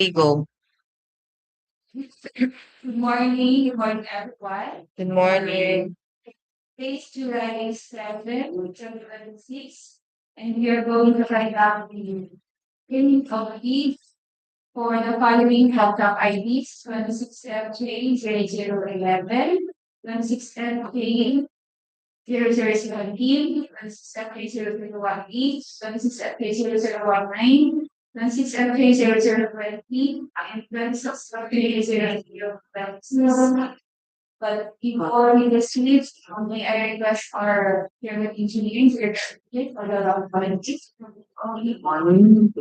Go. Good morning, everyone. Good morning. Today's July 7, 2026, and we are going to find out the training committee for the following health IDs: 26FJ0011, 26FJ 0017, 26FJ0018, 26FJ0019, 26FJ0020, and 26FJ0026. But before we proceed, may I request our pyramid engineering to execute for the round politics? Only one.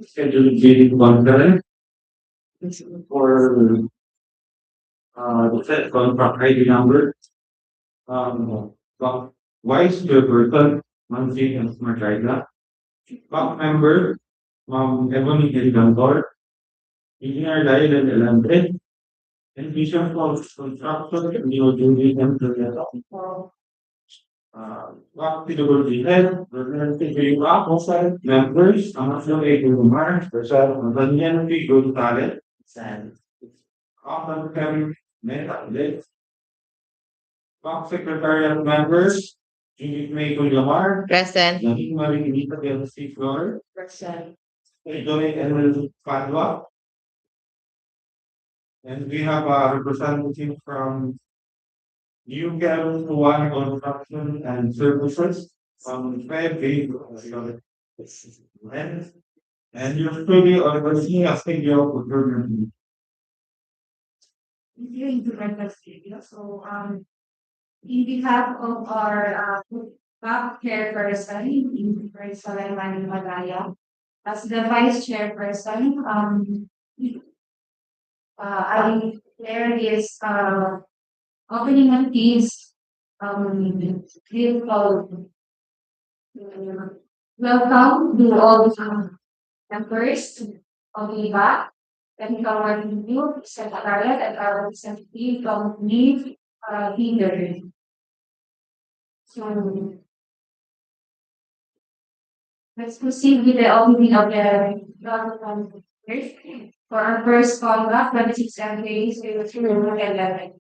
Scheduled meeting conference for the set contract ID number. Vice Chairperson, Mansi and Smartida. Bank member, Ebony Hildantor. Engineer Lyle and Elambre. And Vision of Construction, Neo Julie and Julieta. PWH head, representative officer, members, Amateur A. Gumar, Representative P. Good Talent, and often come met Bank Secretariat members, Judith May Gullamar, Present. Naging Marinita del C. Flor, Present. Joy L. Padua, and we have a representative from UCAL One Construction and Services from February, and usually overseeing a schedule of procurement. So, in behalf of our back chairperson, in person Manny Malaya, as the vice chairperson, I declare this opening of this beautiful welcome to all members of the back and our new secretariat and our representative from me leader. So let's proceed with the opening of the for our first contract, 26 days, we will through 11.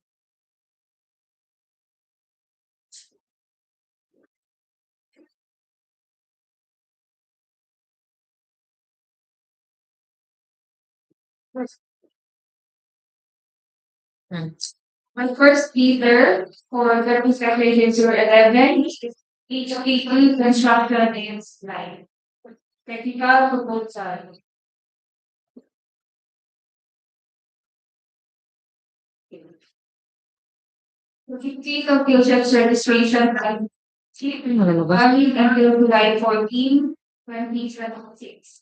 My first bidder for the construction 011 is HPP Construction and Supply. Technical proposal. The 15th of Fusions registration time valid until July 14, 2026.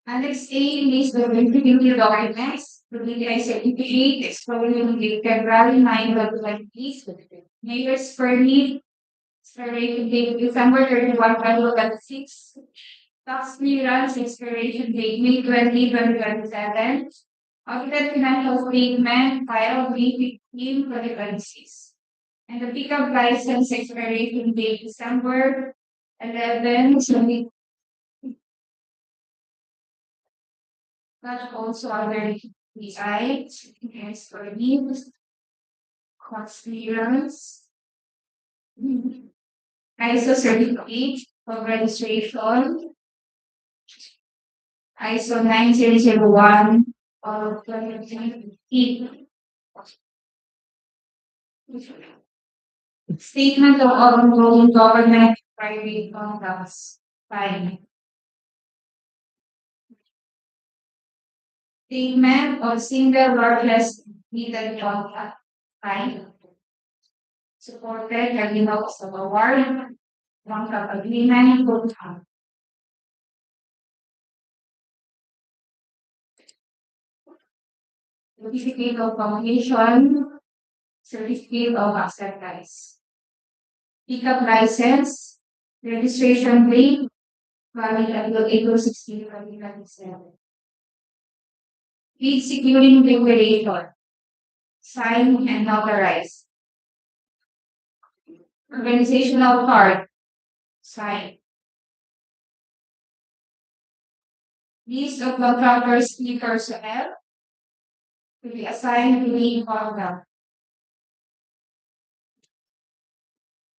Annex A lists the verification documents, the DPI certificate, expiring date February 9, 2020, mayor's permit, expiration date December 31, 2026, tax clearance, expiration date May 20, 2027, audited financial statement, filed May 15, 2026, and the pickup license expiration date December 11, 2026. But also other PI, yes, for needs, cost clearance, ISO certificate of registration, ISO 9001 of 2020. Statement of ongoing government private contracts, fine. Statement of single largest legal contract, fine. Supported by the notes of award, contract agreement, contract. Certificate of completion, certificate of acceptance. Pickup license, registration date, valid until April 16, 2027. Bid securing declaration, signed and notarized. Organizational card, signed. List of contractors key personnel to be assigned to the contract.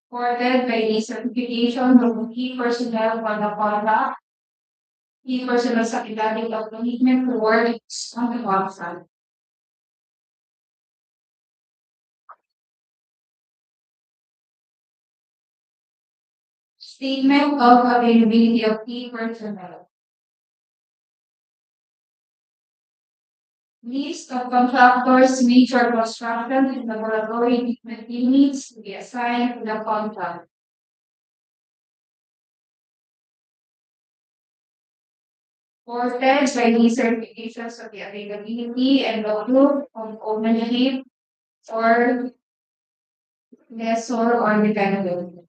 Supported by the certification of key personnel for the contract, key personnel sa ilalim of commitment to works on the contract. Statement of availability of key personnel. List of contractors, major construction and laboratory equipment units to be assigned to the contract. Supported by the certifications of the availability and the proof of ownership or lessor or dependent.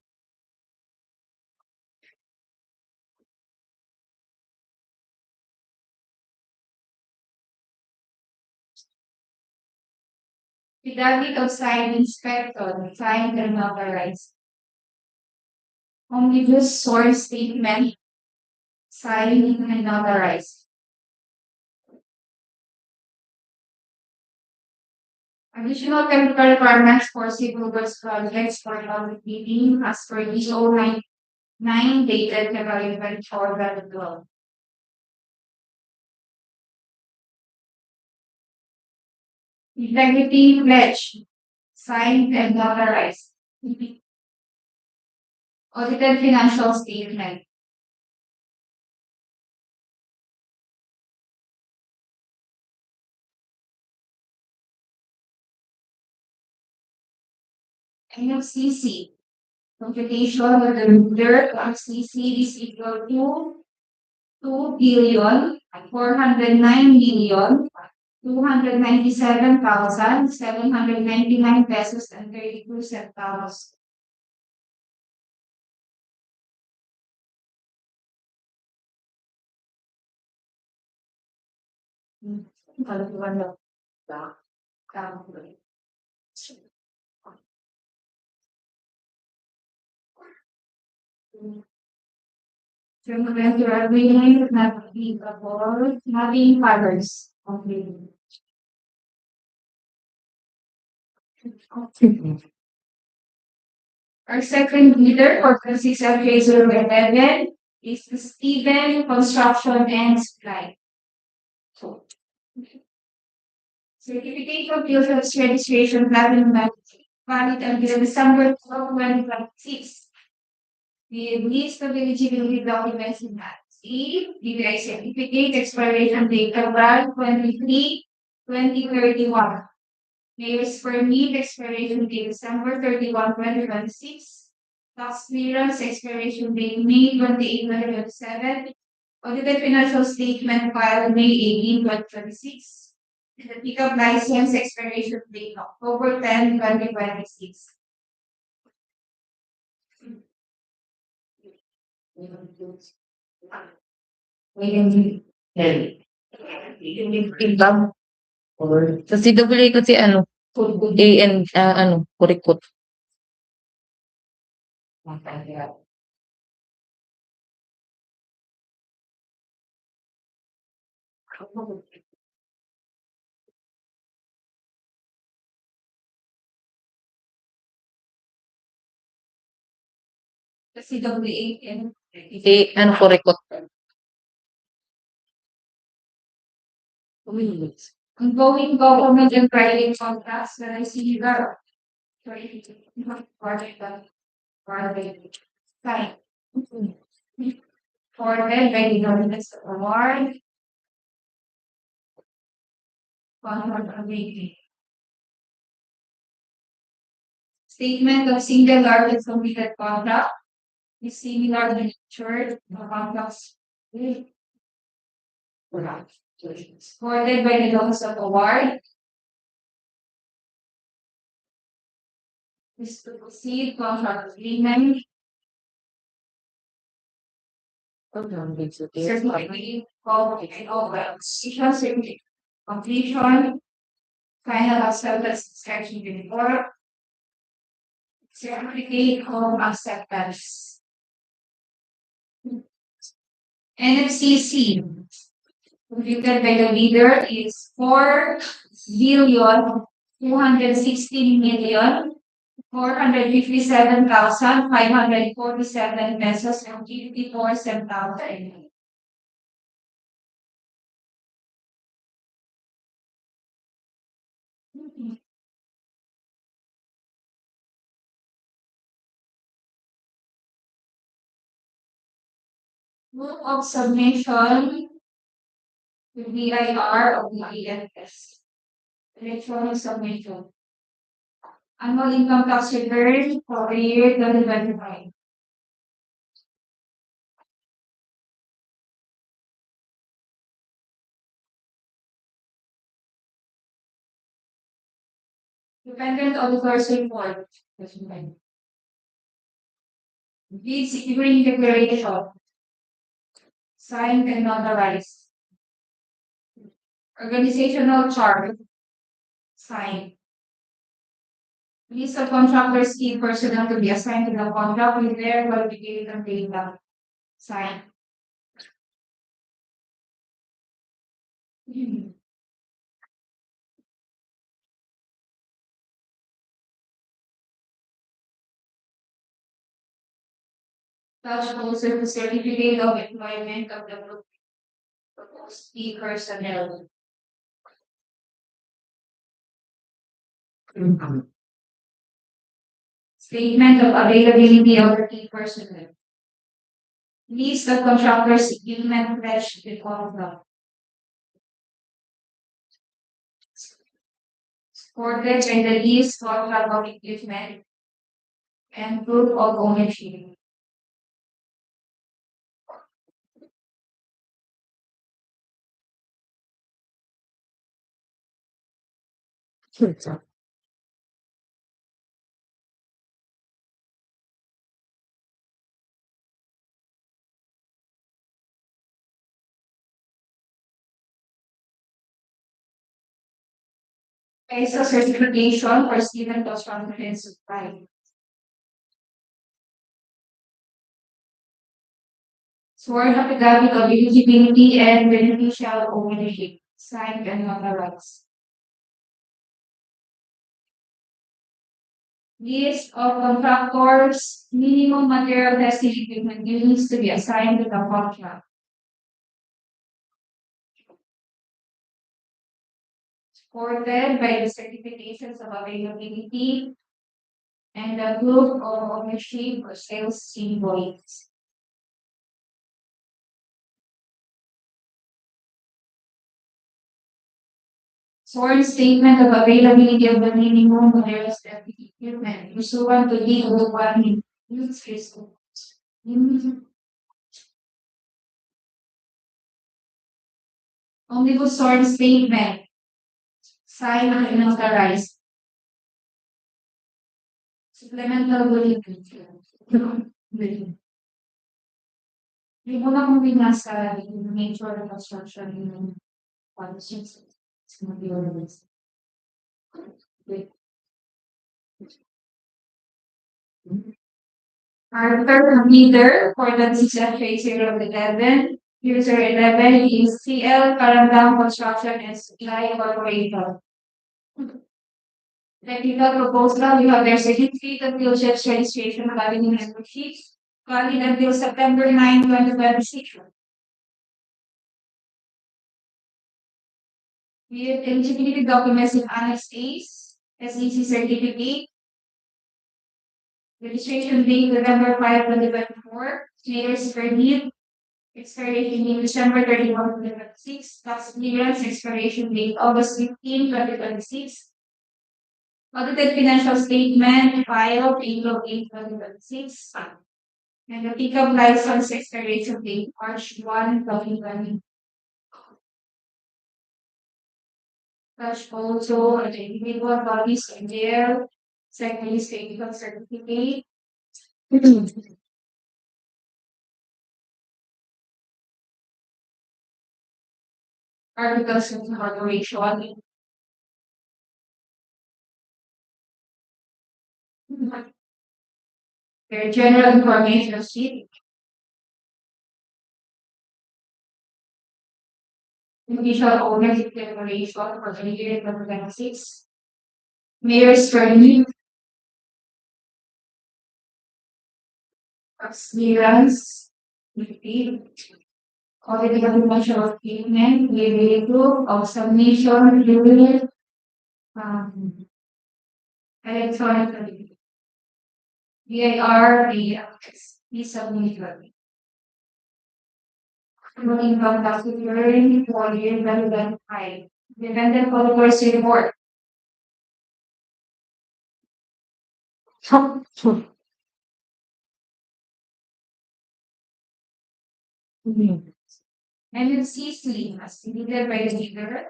Affidavit of site inspector, signed and notarized. Omnibus source statement, signed and notarized. Additional chemical requirements for civil works projects for public bidding as per DEO 9 dated February 24, 2012. Integrity pledge, signed and notarized. Audited financial statement. NFCC. Computation of the reserve of CC is equal to 2,409,297,799 pesos and 32 centavos. Revenue not being fibers. Our second leader for the 6LJ011 is Stephen Construction and Supply. Certificate of User's Registration Platinum valid until December 12, 2026. The list of eligibility documents in that. C. DPI certificate expiration date February 23, 2031. Mayor's permit expiration date December 31, 2026. Tax clearance expiration date May 28, 2027. Audited financial statement filed May 18, 2026. The pickup license expiration date October 10, 2026. Sa CWA kasi ano, AN, ano, kurikot. The CWA and Ano, kurikot. ongoing government and private contracts that I see here. Sorry, project. Fine. Forwarded by the government's award. Contract awaiting. Statement of single largest completed contract is similar to nature of contracts. Supported by the notice of award. Is to proceed contract agreement. Certificate of completion. Final acceptance inspection report. Certificate of acceptance. NFCC. Computed by the leader is 4,216,457,547 pesos and 54 centavos. Move of submission to VIR of the IFS. Electronic submission. Annual income tax return for the year 2025. Dependent auditor's report. Deed securing declaration. Signed and notarized. Organizational chart. Signed. List of contractors, key personnel to be assigned to the contract with their qualification data. Signed. Touch also the certificate of employment of the group proposed key personnel. Statement of availability of the key personnel. List of contractors equipment pledged to contract. Supported by the lease contract of equipment and proof of ownership. PESA certification for student construction and supply. Sworn affidavit of eligibility and beneficial ownership. Signed and notarized. List of contractors, minimum material testing equipment units to be assigned to the contract. Supported by the certifications of availability and the proof of ownership or sales invoice. Sworn statement of availability of the minimum material testing equipment pursuant to DEO 1 use Omnibus sworn statement. Signed and notarized. Supplemental bulletin. Hindi mo na kung binasa yung nature of construction yung policies. It's gonna be organized. Our leader for the CSSP 011, user 11 is CL Karandang Construction and Supply Corporation. Technical proposal, we have their certificate of POSHEP's registration Badling membership, valid until September 9, 2026. We have eligibility documents in Annex A, SEC certificate, registration date November 5, 2024, mayor's permit, expiration date December 31, 2026, tax clearance, expiration date August 15, 2026. Audited financial statement filed April 8, 2026. And the pickup license expiration date March 1, 2020. Touch also the individual bodies and their secondary technical certificate. Articles of incorporation. Their general information sheet. Beneficial ownership declaration for the year 2026. Mayor's permit. Clearance. Audit documentation of payment, review of submission, review, electronic VIR, submission. Income tax return for year 2025. Dependent followers report. MFC's lien as submitted by the leader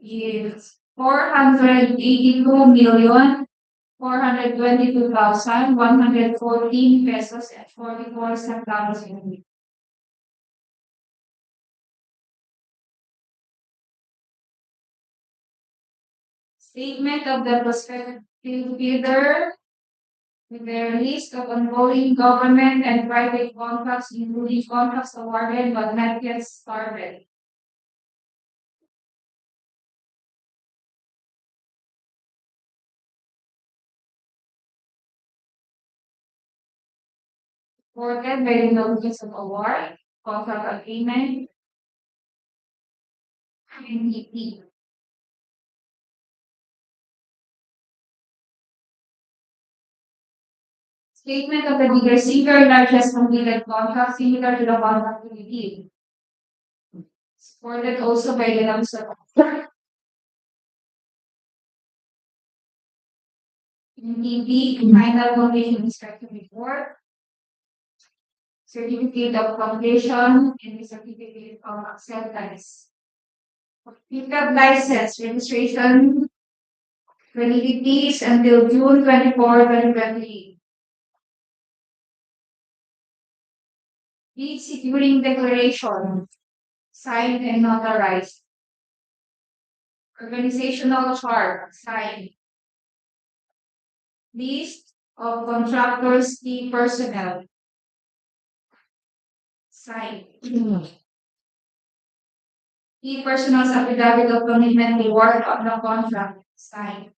is 482,422,114 pesos and 44 centavos. Statement of the prospective bidder with their list of ongoing government and private contracts, including contracts awarded but not yet started. Supported by the notice of award, contract agreement, NDP. Statement of the bidder single largest completed contract similar to the contract to be bid. Supported also by the notice of award. NDP, final completion inspection report. Certificate of completion and the certificate of acceptance. Pickup license registration validities until June 24, 2020. Deed securing declaration signed and notarized. Organizational chart signed. List of contractors, key personnel signed. Key personnel's affidavit of commitment reward on the contract signed.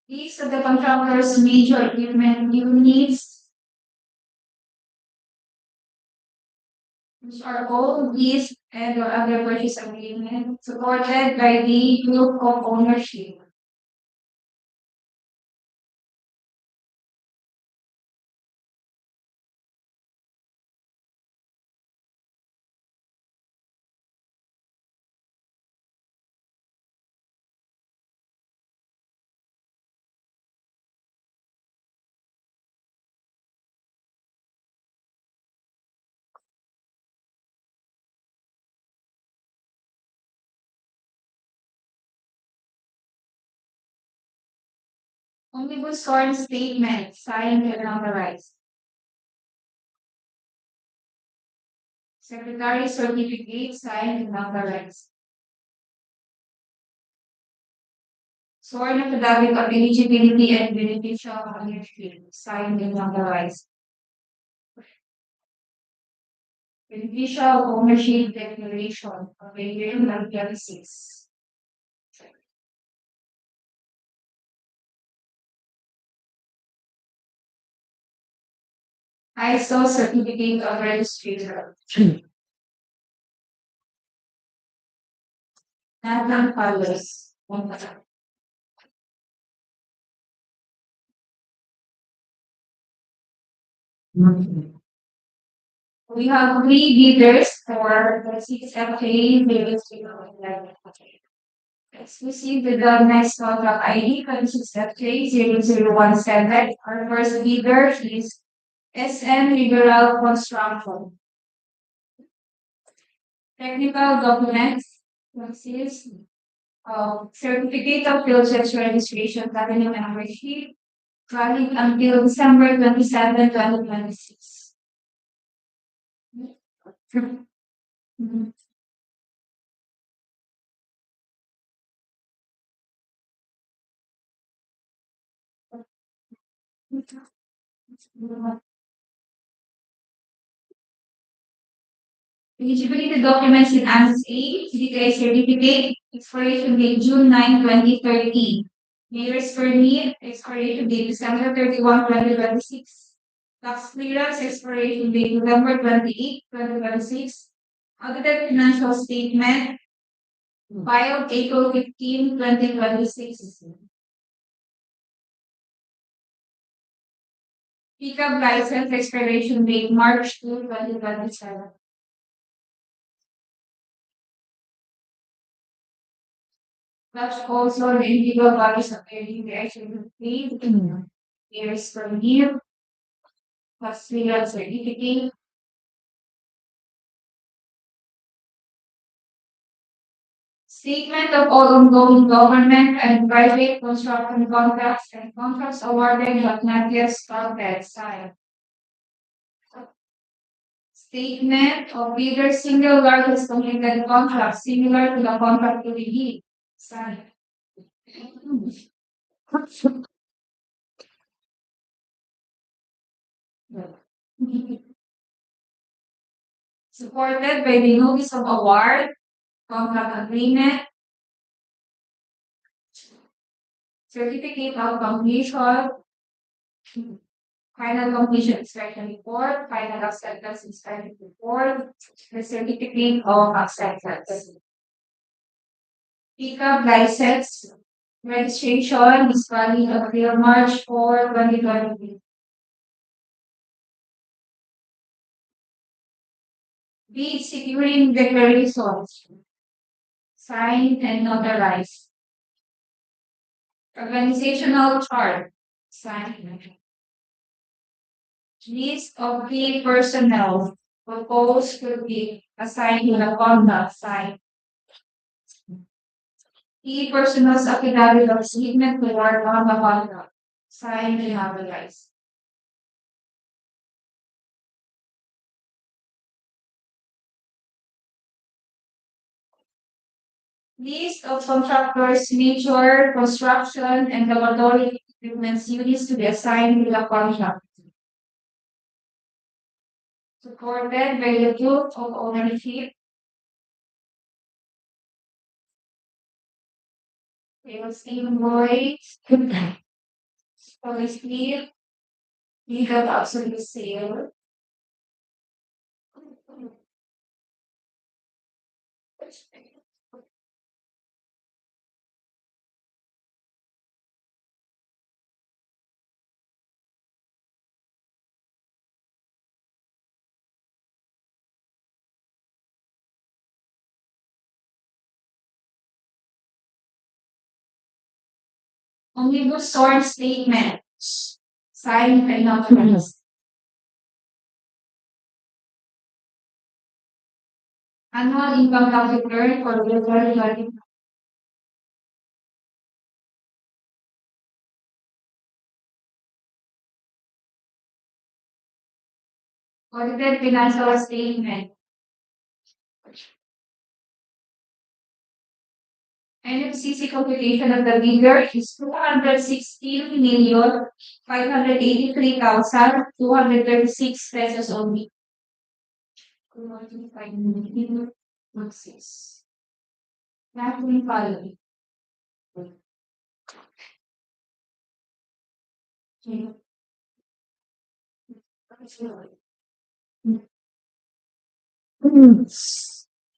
List of the contractors' major equipment units, which are all leased and or other purchase agreement supported by the group of ownership. Omnibus sworn statement signed and notarized. Secretary certificate signed and notarized. Sworn affidavit of eligibility and beneficial ownership signed and notarized. Beneficial ownership declaration of the year 2026. ISO certificate of registration. Nathan Carlos. We have 3 bidders for the 6FA exclusive with the next contract ID for the 6FJ0017. Our first bidder is SM Liberal Construction. Technical documents consist of certificate of field search registration, revenue membership, valid until December 27, 2026. Eligibility documents in Annex A, DPWH certificate, expiration date June 9, 2030. Mayor's permit, expiration date December 31, 2026. Tax clearance, expiration date November 28, 2026. Audited financial statement, filed April 15, 2026. Pickup license expiration date March 2, 2027. That's also the individual values of the action paid. Years per year. Plus legal certificate. Statement of all ongoing government and private construction contracts and contracts awarded but not yet started. Signed. Statement of bidder single largest completed contract similar to the contract to be bid. Signed. Supported by the notice of award, contract agreement, certificate of completion, final completion inspection report, final acceptance inspection report, the certificate of acceptance. Pickup license registration is valid until March 4, 2020. Bid securing declarations signed and notarized. Organizational chart signed. List of key personnel proposed to be assigned to the conduct signed. Key personnel's affidavit of statement to work on the conduct signed and notarized. List of contractors, major construction and laboratory equipment units to be assigned to the contract. Supported by the proof of ownership. Sales invoice. Policy clear. Legal absolute sale. Omnibus sworn statement. Signed and notarized. Annual income tax return for the 2020. Audited financial statement. NFCC computation of the bidder is 216,583,236 pesos only. Nothing following.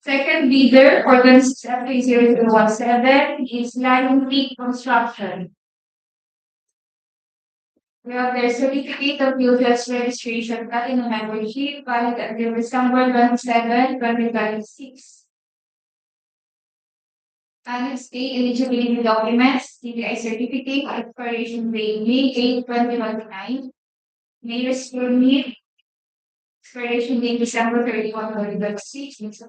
Second bidder, ordinance FA0017 is Lion Creek Construction. We have their certificate of user's registration platinum membership valid until December 27, 2026. Annex A eligibility documents, DPI certificate, expiration date May 8, 2029. Mayor's permit, expiration date December 31, 2026.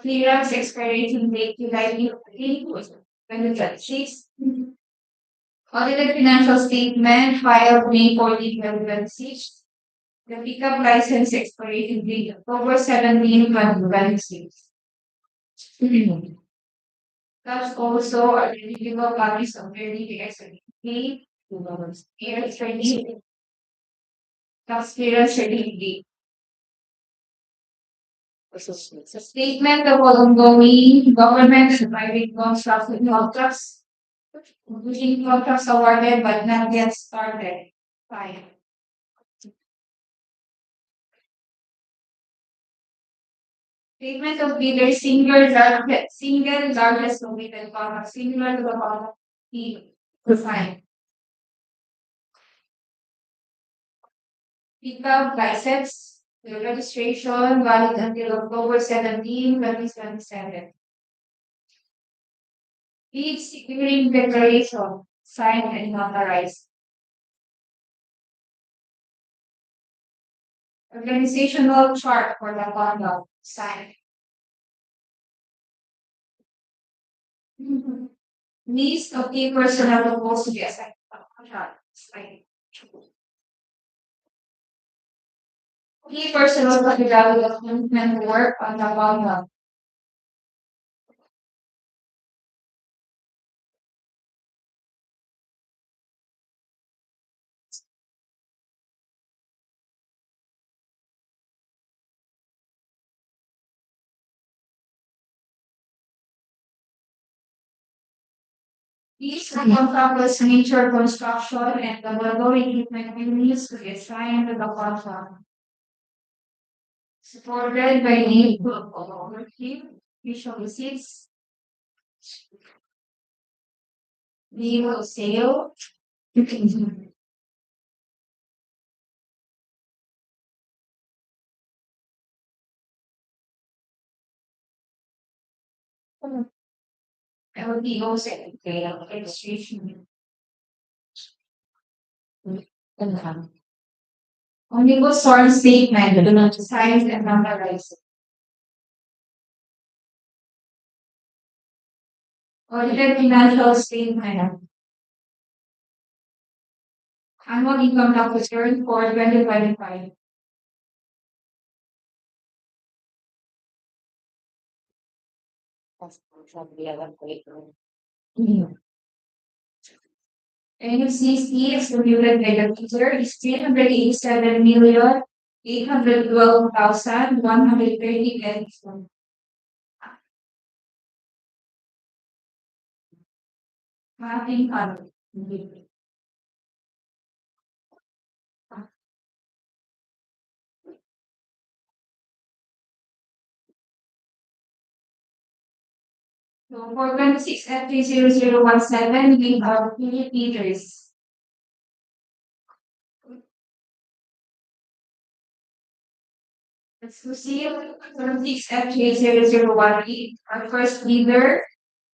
Clearance, expiration date July 8, 2026. Audited financial statement filed May 14, 2026. The pickup license expiration date October 17, 2026. That's also a review copies of the certificate, air training, taxpayer certificate. So statement of ongoing government and private construction contracts, including contracts awarded but not yet started. Fine. Statement of bidder single largest completed contract similar to the contract fee defined. Pickup license, the registration valid until October 17, 2027. Each securing declaration signed and notarized. Organizational chart for the conduct signed. List of key personnel supposed to be assigned to the contract signed. Key personnel that evaluate the commitment to work on the conduct. These encompass nature construction and the following equipment units to be assigned to the contract. Supported by need of overview, visual receipts, legal sale. LDO certificate of registration. Omnibus source statement, signed and notarized. Audited financial statement. Annual income tax return for 2025. NUCC excluded by the teacher is 387,812,130 pesos. Mapping fund. So for 26 at 30017, we have Philip Peters. Let's proceed. 26 at 30018, our first leader,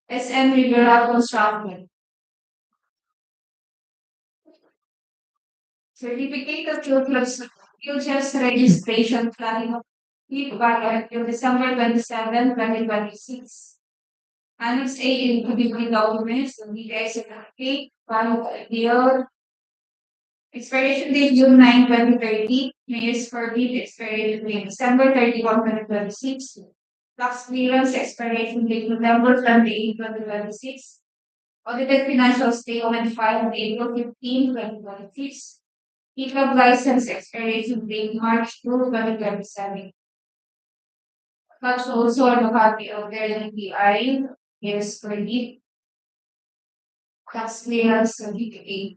SM Rivera Construction. Certificate of Children's registration planning of valid until December 27, 2026. Annex A including documents, the DEO certificate, valid DEO. Expiration date June 9, 2030. Mayor's permit expiration date December 31, 2026. Tax clearance expiration date November 28, 2026. Audited financial statement filed April 15, 2026. Pickup license expiration date March 2, 2027. Attached also a copy of their NPI, years permit, tax clearance certificate.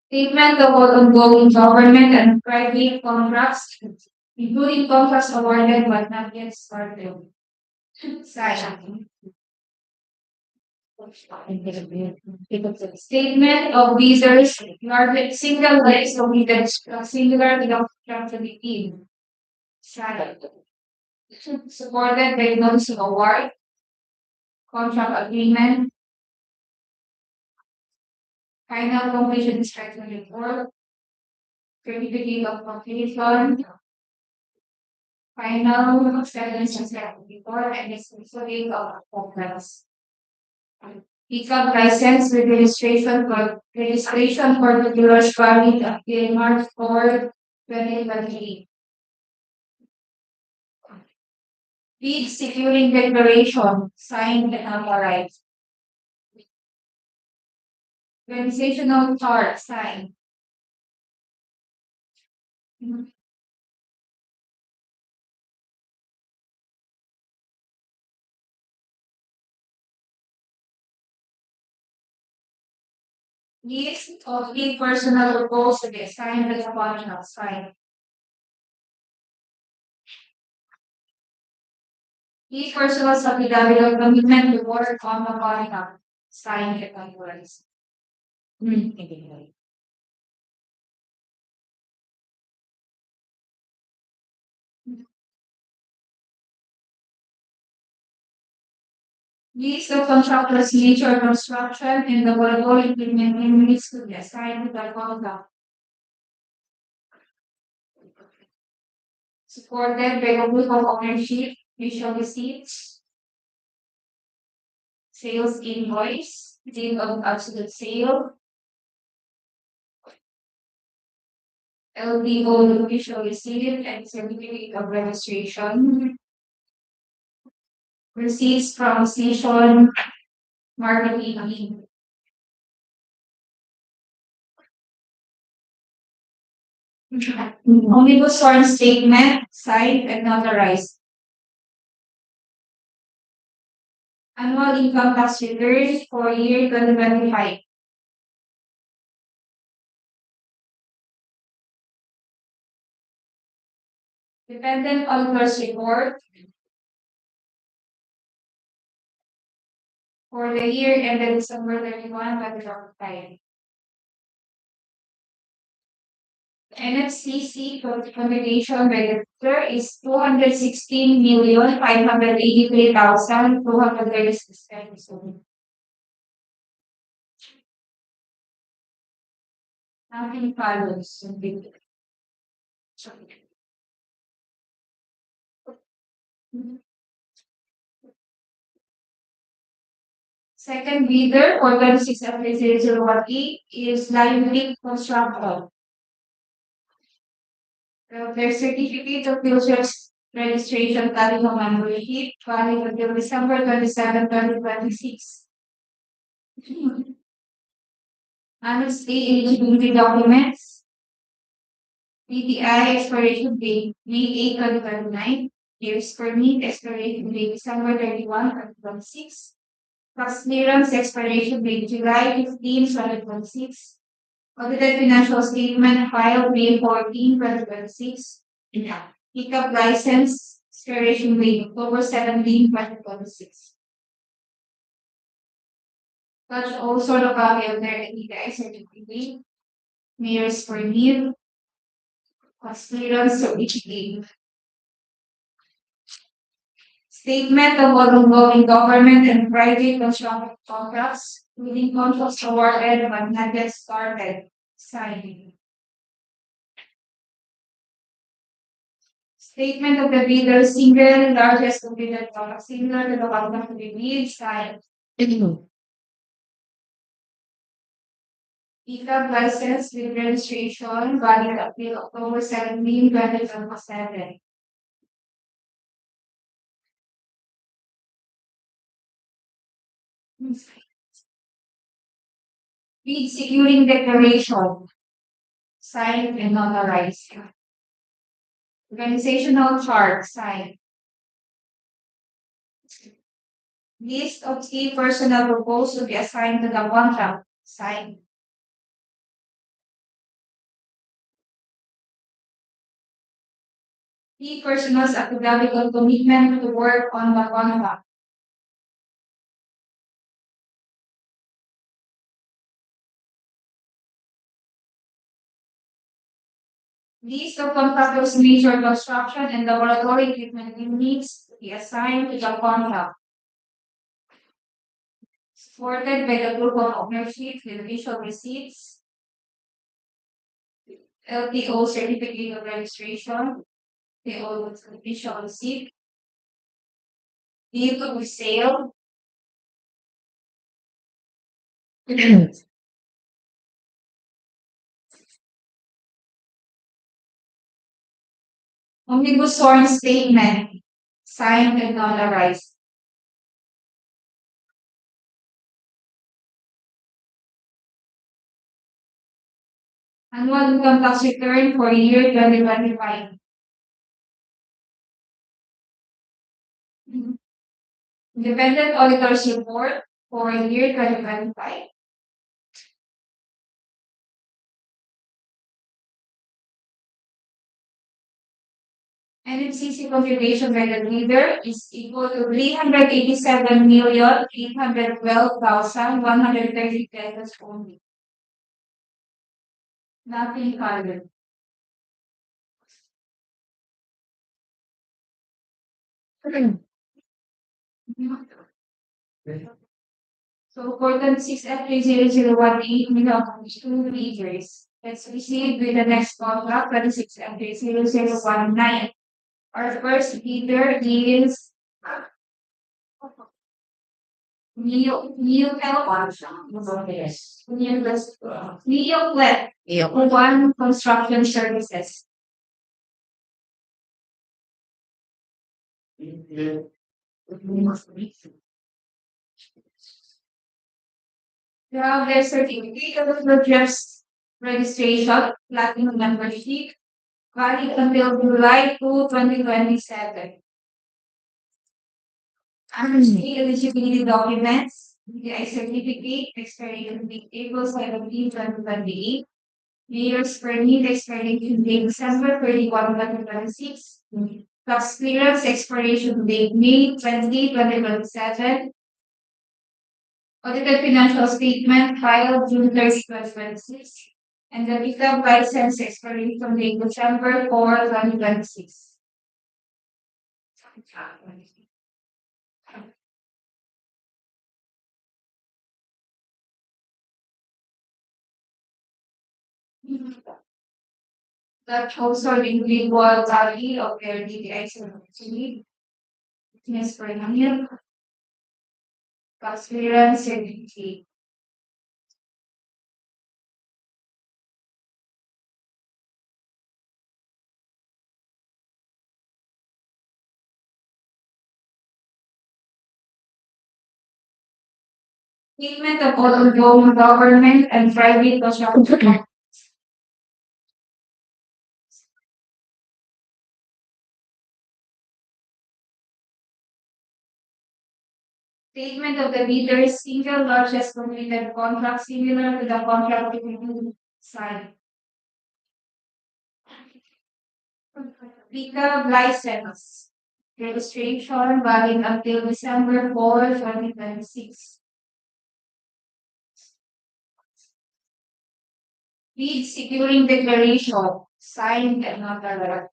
Statement of all ongoing government and private contracts, including contracts awarded but not yet started. Signed. Statement of visitors, single list of visitors, singular to the team. Signed. Supported by notice of award, contract agreement, final completion inspection report, certificate of completion, final acceptance and report, and certificate of conference. Pickup license with registration for the dealer's valid until March 4, 2023. Bid securing declaration signed and authorized. Organizational chart signed. List of key personal roles to be assigned as a functional signed. Key personal affidavit of commitment to work on the contract signed and authorized. List of contractors nature construction and the following implementing needs to be assigned to the contract. Supported by the proof of ownership, visual receipts, sales invoice, deed of absolute sale, LDO visual receipt and certificate of registration, receipts from station marketing. Omnibus form statement signed and notarized. Annual income tax returns for year 2025. Dependent auditor's report for the year ended December 31, 2025. NFCC contribution by the director is 216,583,236 pesos. Nothing follows. Second bidder for 26 April is Livestream Construction. Their certificate of future registration Talino membership valid until December 27, 2026. Annex A eligibility documents. PTI expiration date May 8, 2029. Years permit expiration date December 31, 2026. Tax clearance expiration date July 15, 2026. Audited financial statement filed May 14, 2026. Pickup license expiration date October 17, 2026. Touch also the copy of their PTI certificate, mayor's permit, tax clearance of each day. Statement of ongoing government and private construction contracts, including contracts awarded but not yet started. Signed. Statement of the bidder, single largest completed product, similar to the contract to be bid. Signed. Pickup license with registration valid until October 17, 2027. Bid securing declaration signed and notarized. Organizational chart signed. List of key personnel proposed to be assigned to the contract signed. Key personnel's affidavit of commitment to work on the contract. List of contractors major construction and laboratory equipment needs to be assigned to the contract. Supported by the group of ownership with visual receipts, LTO certificate of registration, LTO visual receipt, deed of sale, Omnibus sworn statement, signed and notarized. Annual income tax return for year 2025. Independent auditor's report for year 2025. NMCC computation by the leader is equal to 387,812,130 pesos only. Nothing further. So for the 6F30018, we have 2 readers. Let's proceed with the next contract, 26F30019. Our first bidder is Neo One Construction Services. They have their certificate of purchase registration, platinum membership, valid until July 2, 2027. Eligibility documents, DTI certificate, expiration date April 17, 2028. Mayor's permit expiration date December 31, 2026. Tax clearance expiration date May 20, 2027. Audited financial statement filed June 30, 2026. And the PICAB license expiration date December 4, 2026. That also individual value of their DTI certificate. Witness for year. Tax clearance certificate. Statement of ongoing government and private construction. Statement of the bidder's single largest completed contract similar to the contract between signed. PICAB license. Registration valid until December 4, 2026. Bid securing declaration, signed and notarized.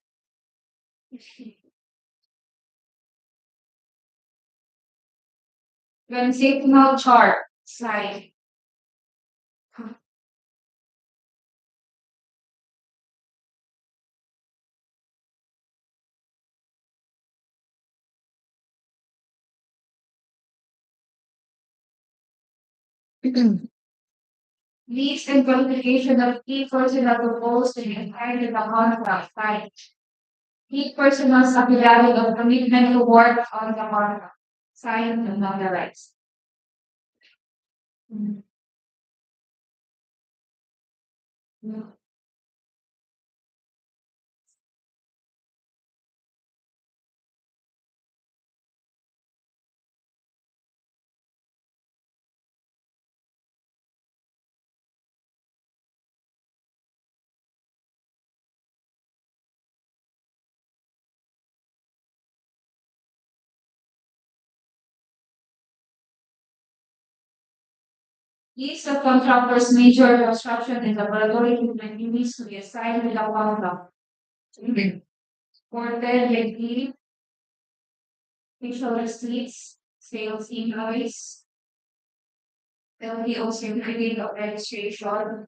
Transactional chart, signed. List and qualification of key personnel proposed to be assigned to the contract, signed. Key personal's affidavit of commitment to work on the contract, signed and notarized. List of contractors major construction and laboratory equipment units to be assigned to the contract. Ported Legally, facial receipts, sales invoice, LDO certificate of registration,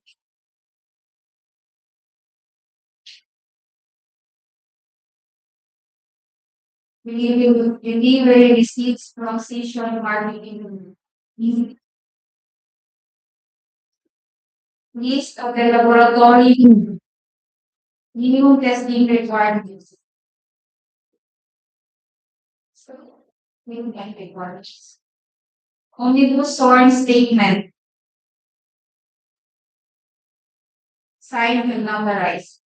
delivery receipts from station marketing. List of the laboratory minimum testing requirements. Minimum requirements. Omnibus sworn statement. Signed and notarized.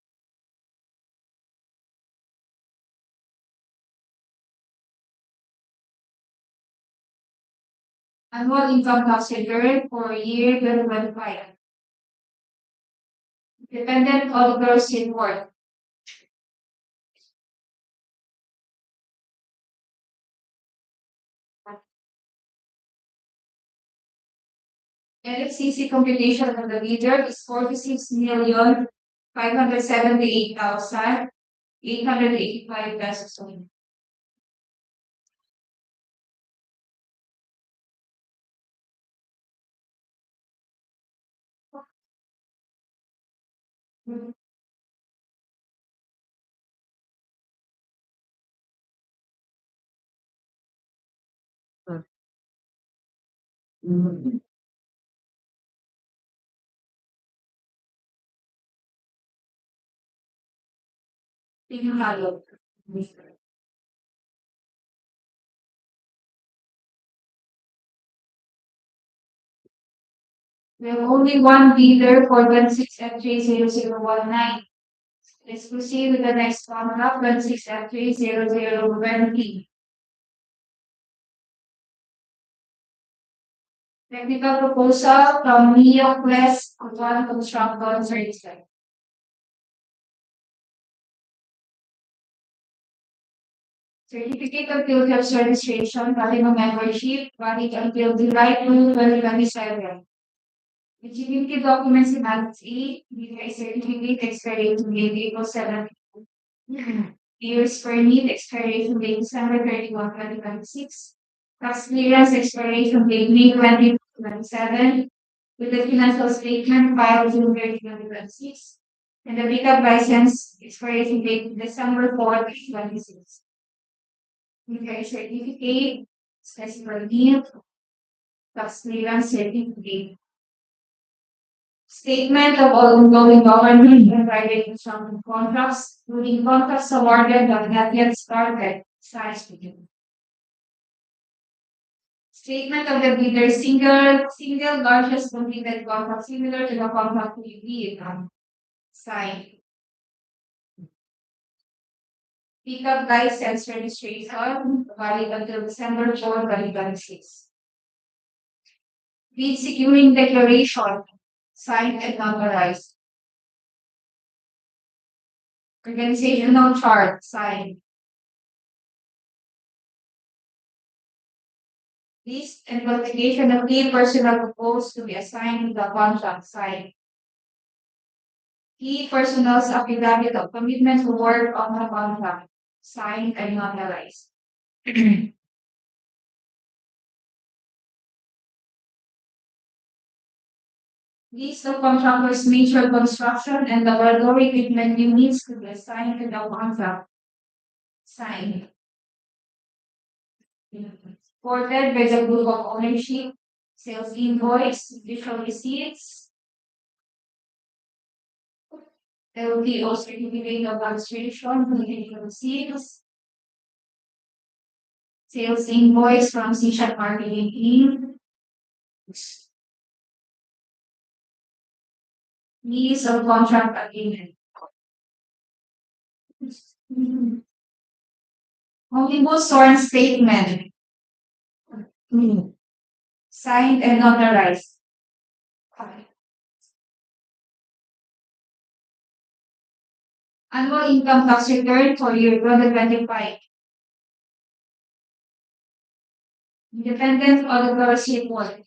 Annual income tax return for year 2025. Dependent auditor's report. LFCC computation of the leader is 46,578,885 pesos only. Pinahalo. We have only one bidder for 16F30019. Let's proceed with the next contract, 16F30020. Technical proposal from DEO Quest One Construction Services. Certificate of Field Health Registration, valid membership, valid until July 2, 2027. Eligibility documents in Annex A, DPWH certificate expiration date April 7. Years permit expiration date December 31, 2026. Tax clearance expiration date May 20, 2027. With the financial statement filed June 30, 2026. And the pickup license expiration date December 4, 2026. DPWH certificate, specified date, tax clearance certificate. Statement of all ongoing government and private construction contracts, including contracts awarded but not yet started, size begin. Statement of the bidder single largest completed contract similar to the contract to be signed. Pickup license registration valid until December 4, 2026. Bid securing declaration signed and notarized. Organizational chart signed. List and qualification of key personnel proposed to be assigned to the contract signed. Key personnel's affidavit of commitment to work on the contract signed and notarized. List of contractors' major construction and laboratory equipment units to be assigned to the contract signed. Supported by the group of ownership, sales invoice, visual receipts, LTO certificate of registration, visual receipts, sales invoice from CSSP Marketing Inc. Lease of contract agreement. Omnibus sworn statement. Signed and notarized. Annual income tax return for year 2025. Independent auditor's report.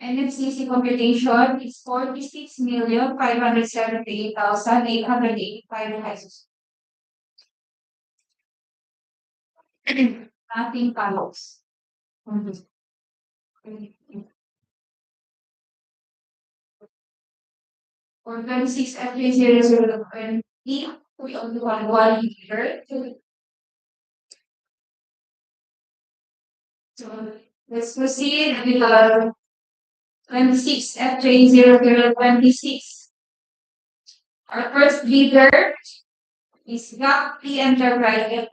NFCC computation is 46,578,885 pesos. Nothing follows. For 26 F30020, we only want one year. So let's proceed with the 26 FJ0026. Our first bidder is GAPT Enterprise.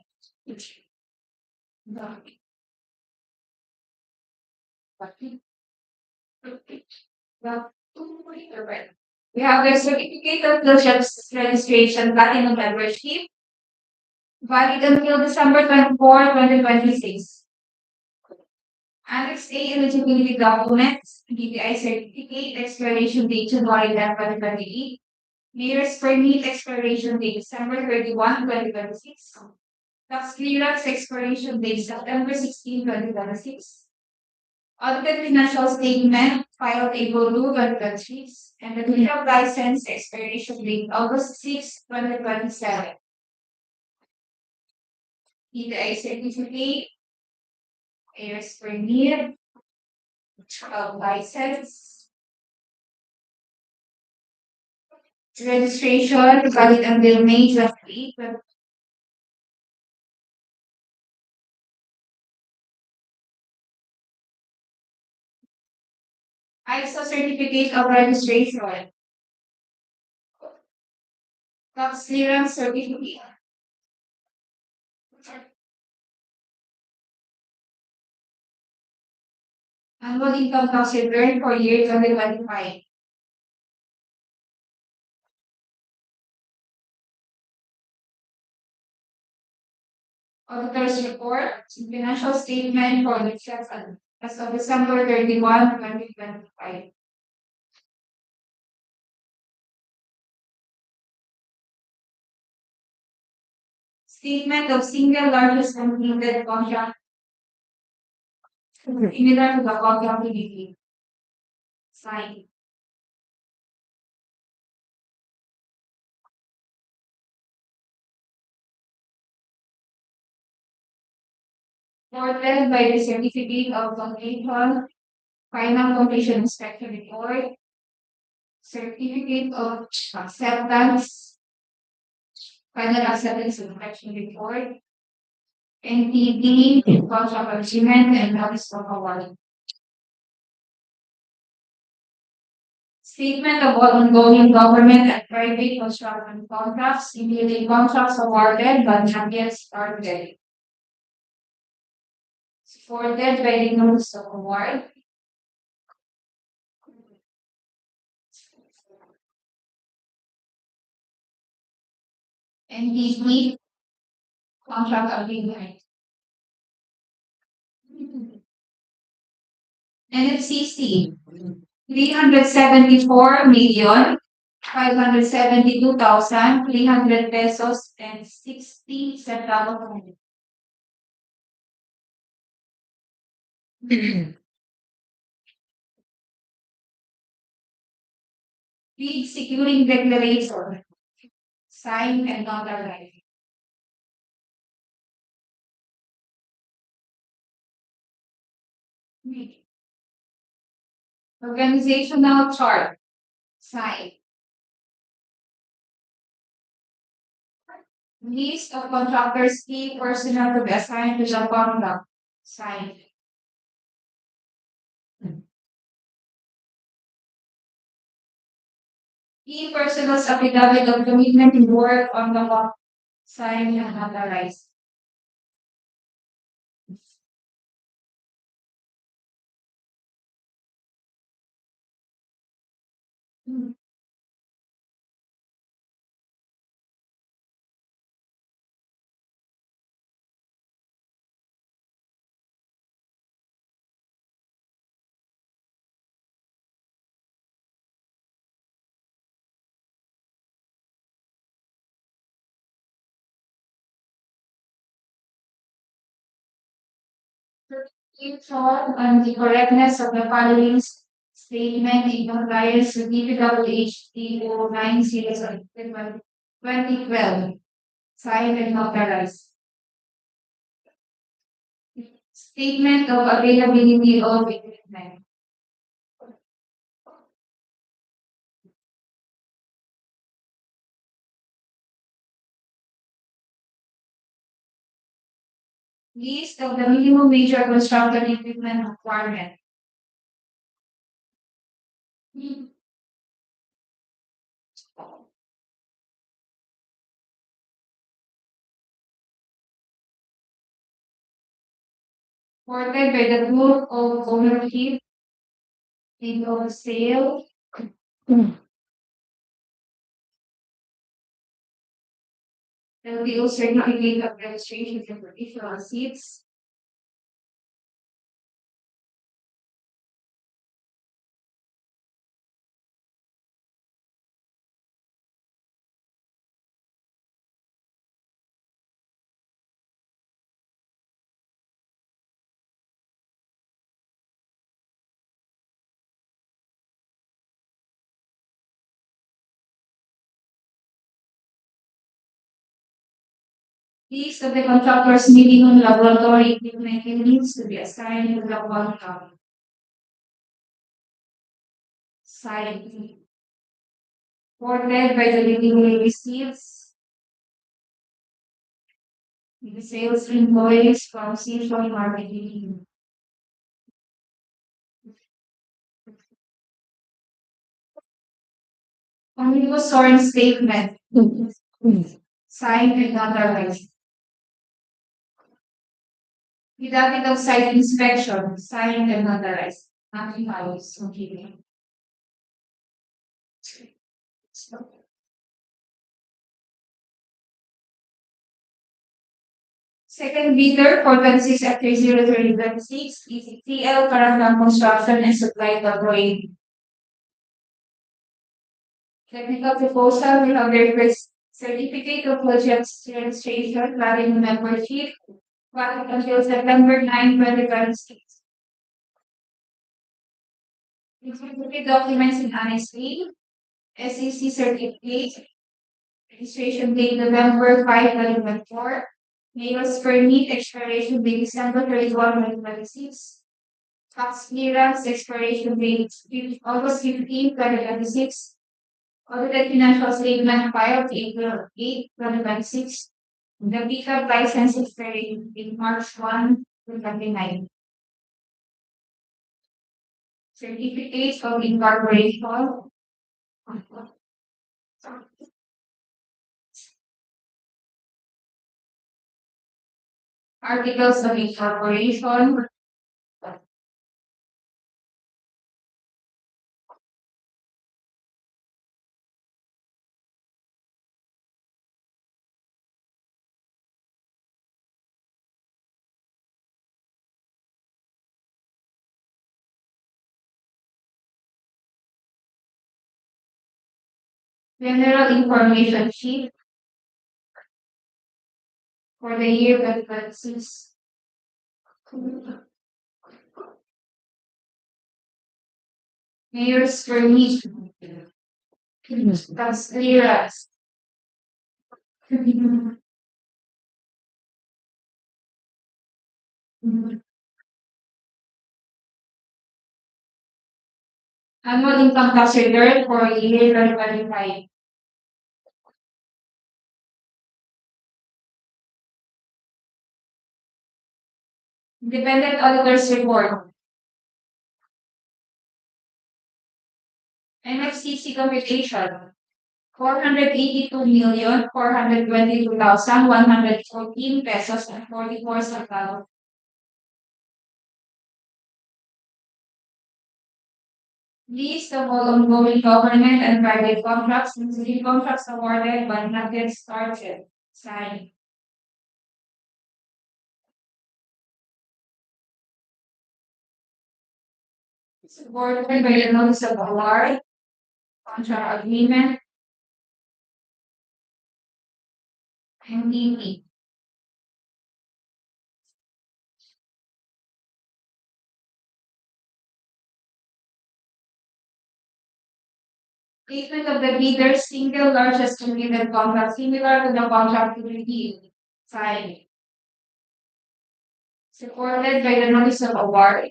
We have the certificate of closure registration platinum membership valid until December 24, 2026. Annex A eligibility documents, DPI certificate, expiration date January 10, 2028. Mayor's permit expiration date December 31, 2026. Tax clearance expiration date September 16, 2026. Audited financial statement filed April 2, 2026. And the retail license expiration date August 6, 2027. DPI certificate, Mayor's permit, license, registration valid until May 28. ISO certificate of registration. Tax clearance certificate. Annual income tax return for year 2025. Auditor's report, financial statement for the checks as of December 31, 2025. Statement of single largest completed contract similar to the contract PDP. Signed. Supported by the certificate of completion, final completion inspection report, certificate of acceptance, final acceptance inspection report, NTD, contract agreement, and notice of award. Statement of all ongoing government and private construction contracts, including contracts awarded but not yet started. Supported by the notice of award. NTD, contract agreement. NFCC, 374,572,300 pesos and 60 centavos. Bid securing declaration, signed and notarized. Organizational chart, signed. List of contractors, key personnel to be assigned to the contract, signed. Key personnel's affidavit of commitment to work on the law, signed and notarized. On the correctness of the following statement in compliance with DPWH 9 series of 2012, signed and notarized. Statement of availability of equipment. List of the minimum major construction equipment requirement. Supported by the proof of ownership, deed of sale, LTO certificate of registration for professional seats, list of the contractor's minimum laboratory equipment units to be assigned to the contract. Signed. Supported by the delivery receipts, the sales invoice from Seashore Marketing. Omnibus sworn statement, signed and notarized. Affidavit of site inspection, signed and notarized. Nothing else. Okay. Second bidder for 26 after 03026 is TL Parangay Construction and Supply Corporation. Technical proposal will have their first certificate of registration, planning membership, valid until September 9, 2026. Executive documents in Annex A, SEC certificate, registration date November 5, 2024, mayor's permit expiration date December 31, 2026, tax clearance expiration date August 15, 2026, audited financial statement filed April 8, 2026, the pickup license expiration date March 1, 2029. Certificates of incorporation. Articles of incorporation. General information sheet for the year 2026. Mayor's permit. Tax clearance. Annual income tax return for year 2025. Independent auditor's report. MFCC computation. 482,422,114 pesos and 44 centavos. List of all ongoing government and private contracts, including contracts awarded but not yet started. Signed. Supported by the notice of award, contract agreement, NDP. Statement of the bidder's single largest completed contract similar to the contract to review. Signed. Supported by the notice of award,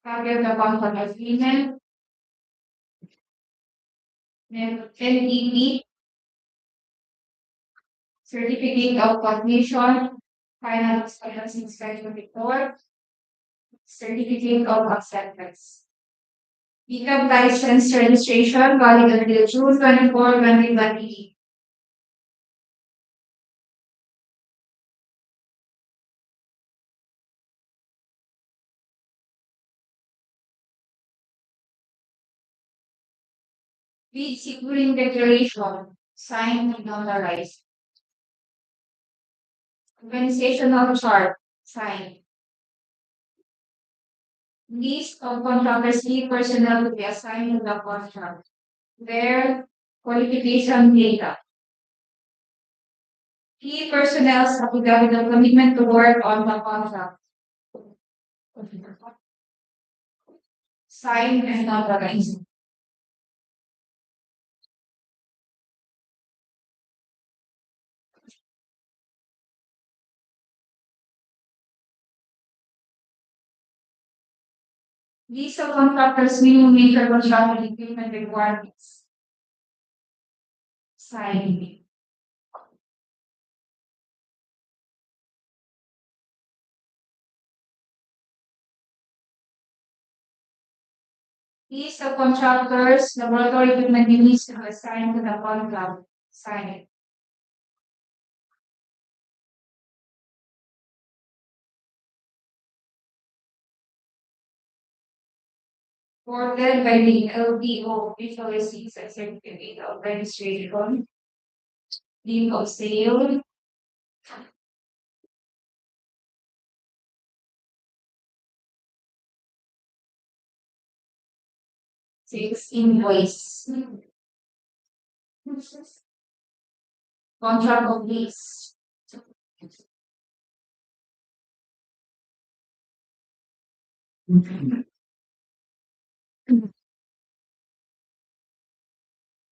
copy of the contract agreement, NDP, certificate of completion, final inspection report, certificate of acceptance. DPWH license registration valid until June 24, 2020. Read securing declaration, signed and notarized. Organizational chart, signed. List of contractors lead personnel to be assigned to the contract. Their qualification data. Key personnel's affidavit of commitment to work on the contract. Signed and notarized. List of contractors minimum major construction equipment requirements. Signed. List of contractors, laboratory equipment units to be assigned to the contract. Signed. Supported by the LDO official receipts and certificate of registration, deed of sale, six invoice, contract of lease.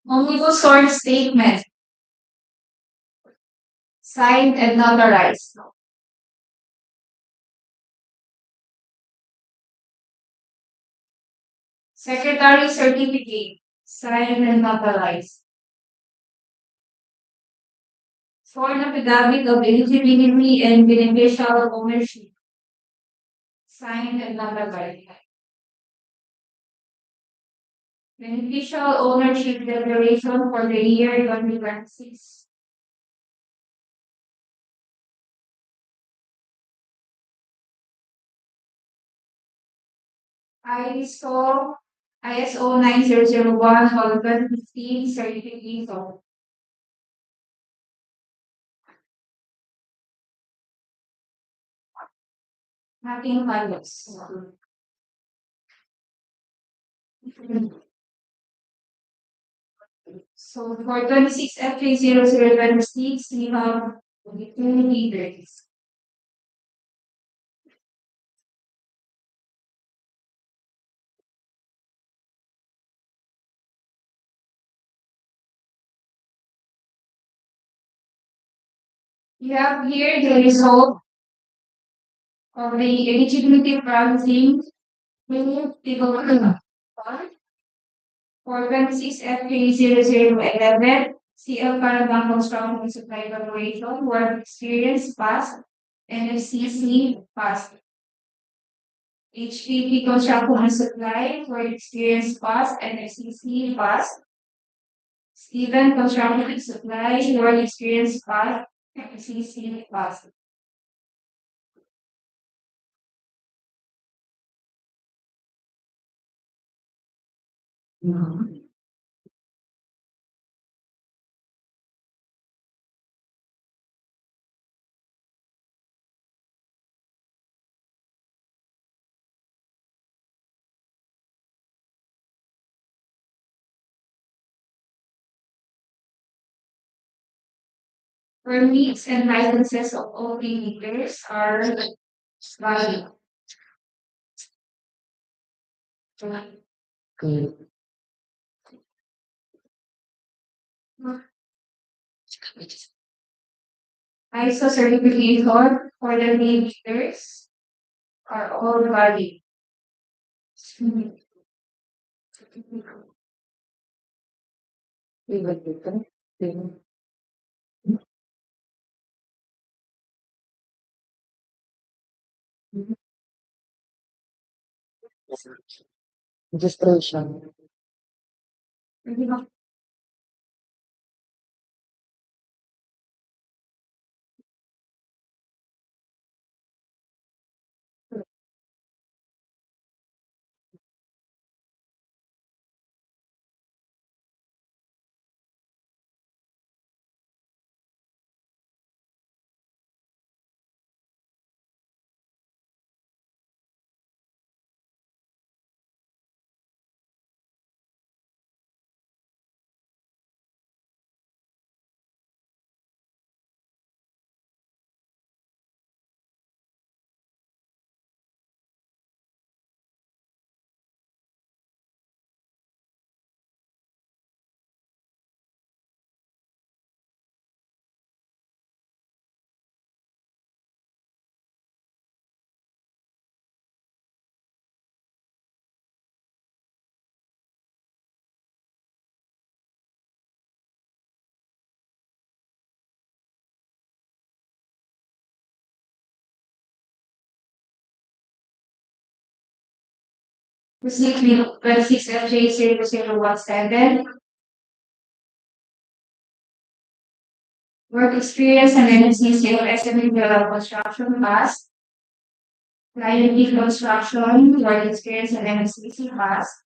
Omnibus sword statement. Signed and notarized. Secretary certificate. Signed and notarized. Sworn affidavit of eligibility and beneficial ownership. Signed and notarized. Beneficial ownership declaration for the year 2026. ISO 9001/2015 certification. Mapping values. So for 26 FA0026, we have 2 leaders. We have here the result of the eligibility processing for 26 FA0011, CL Paragon Construction and Supply Corporation, work experience passed, NFCC passed. HPP Construction and Supply, work experience passed, NFCC passed. Steven Construction and Supply, work experience passed, NFCC passed. Permits and licenses of all leaders are valid. ISO certification for the leaders are all valid. Registration. Pwede ba? Receipt 26FJ0017. Work experience and NSC of SME construction past. Liability construction, work experience and NSC past.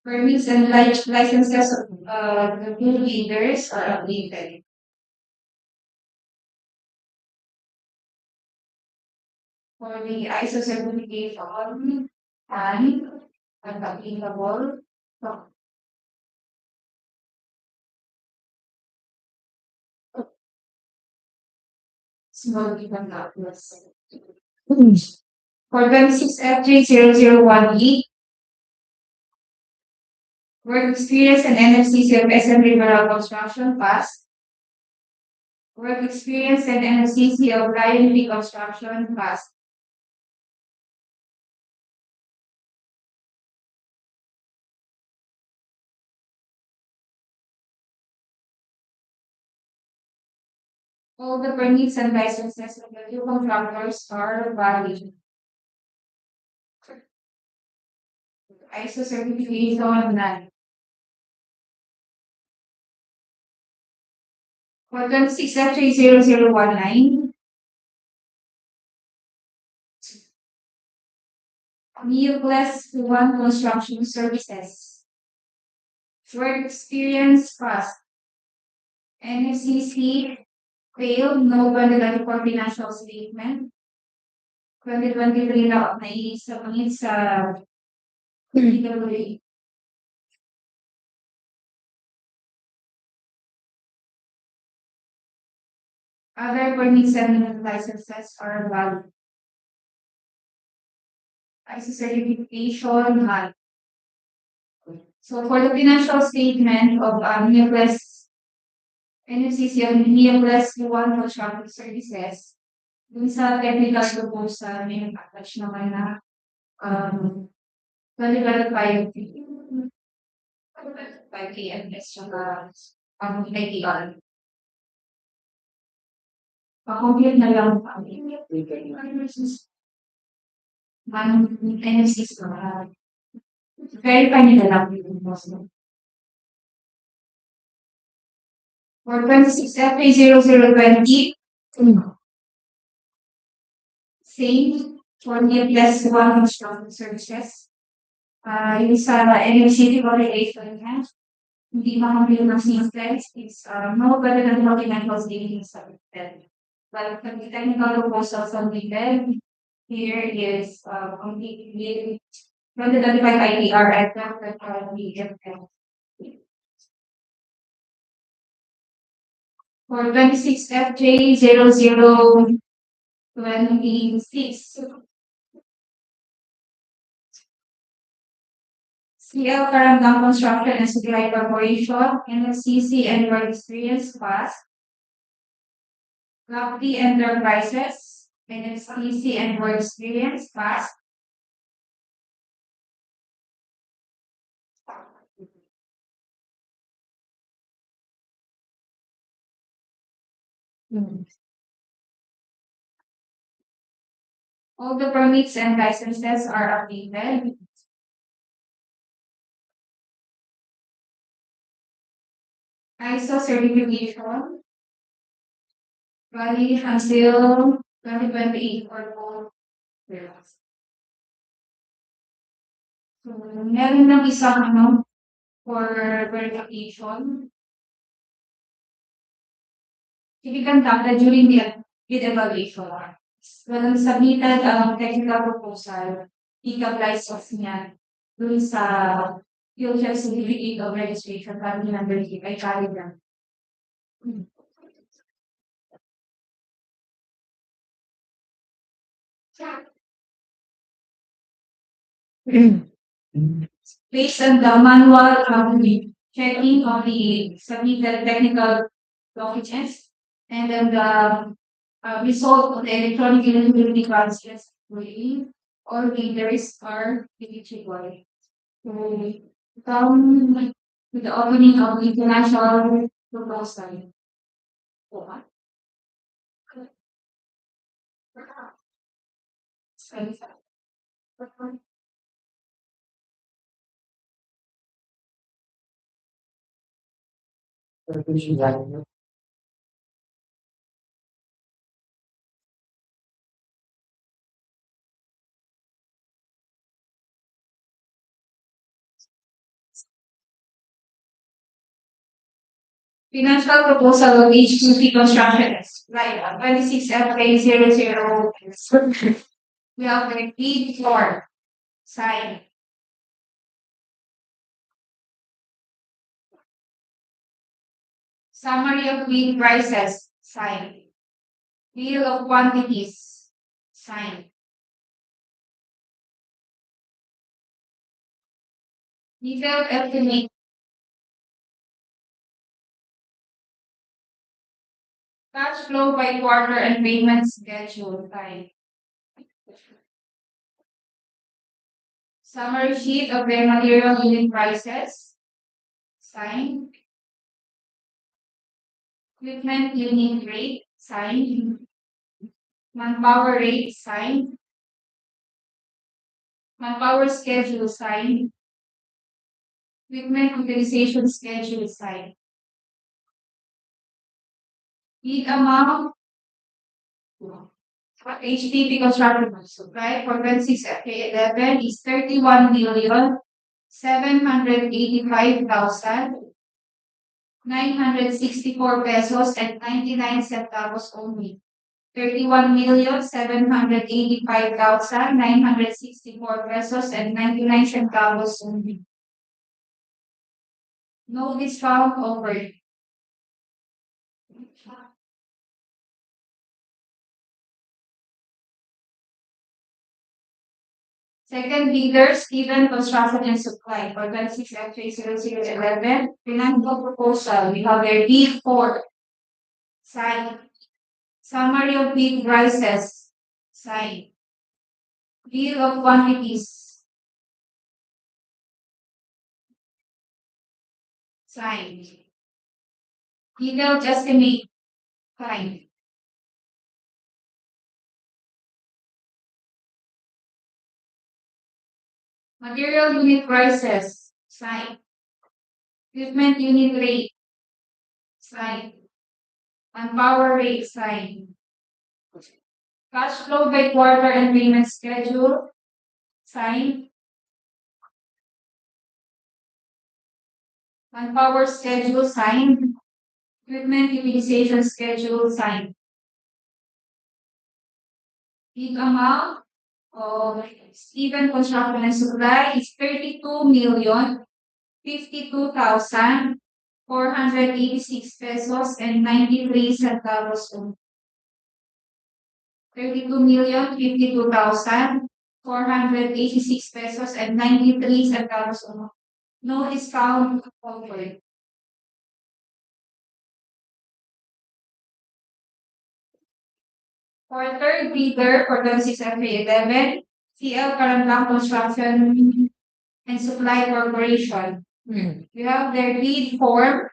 Permits and licenses of the new leaders are updated. For the ISO certification and applicable. Small given outlets. For 26FJ0018. Work experience and NFCC of SM Liberal Construction past. Work experience and NFCC of Ryan B Construction past. All the permits and licenses of the new contractors are valid. ISO certification none. For 26FJ0019. New class 1 construction services. Work experience past. NFCC failed, no 2024 financial statement. 2023 na naisubmit sa DPWH. Other permits and licenses are valid. ISO certification none. So for the financial statement of Neoclass NFCC of Neoclass 1 construction services, dun sa technical proposal may nag-attach naman na 25 KMS saka ITR. Pa-compute na lang kami. NFCC verify nila lang yung possible. For 26FA0020, same for Neoclass 1 construction services. Yung sa NFCC validation niya, hindi makampil ng systems, is no better than multi-medical savings submitted. But the technical proposal submitted here is completely 2025 ITR at that for 26FJ0026. CL Barangay Construction and Supply Corporation, NLCC and Work Experience Pass, Lovely Enterprises, NLCC and Work Experience Pass, all the permits and licenses are updated. ISO certification, valid until 2028 or more. So, meron ng isang for verification. To be conducted during the evaluation. When submitted technical proposal, i-apply niya dun sa field certificate of registration family number ay valid na. Based on the manual checking of the submitted technical documents and then the result of the electronic eligibility process or leaders are eligible. So, come with the opening of the international proposal. Financial proposal of HQP construction is right 26 FK 00. We have a bid for sign. Summary of bid prices sign. Bill of quantities sign. Detailed estimate. Cash flow by quarter and payment schedule sign. Summary sheet of the material unit prices sign. Equipment unit rate sign. Manpower rate sign. Manpower schedule sign. Equipment utilization schedule sign. Bid amount HDP construction supply for 26 FK11 is 31,785,964 pesos and 99 centavos only. 31,785,964 pesos and 99 centavos only. No discount offered. Second bidder, Stephen Construction and Supply for 26 FK 0011. Financial proposal. We have their bid for sign. Summary of bid prices sign. Bill of quantities sign. Detailed estimate sign. Material unit prices sign. Equipment unit rate sign. Manpower rate sign. Cash flow by quarter and payment schedule sign. Manpower schedule sign. Equipment utilization schedule sign. Bid amount of Stephen Construction and Supply is 32,052,486 pesos and 93 centavos. 32,052,486 pesos and 93 centavos No discount offered. For third bidder for 26FA11, CL Carandang Construction and Supply Corporation. We have their bid form,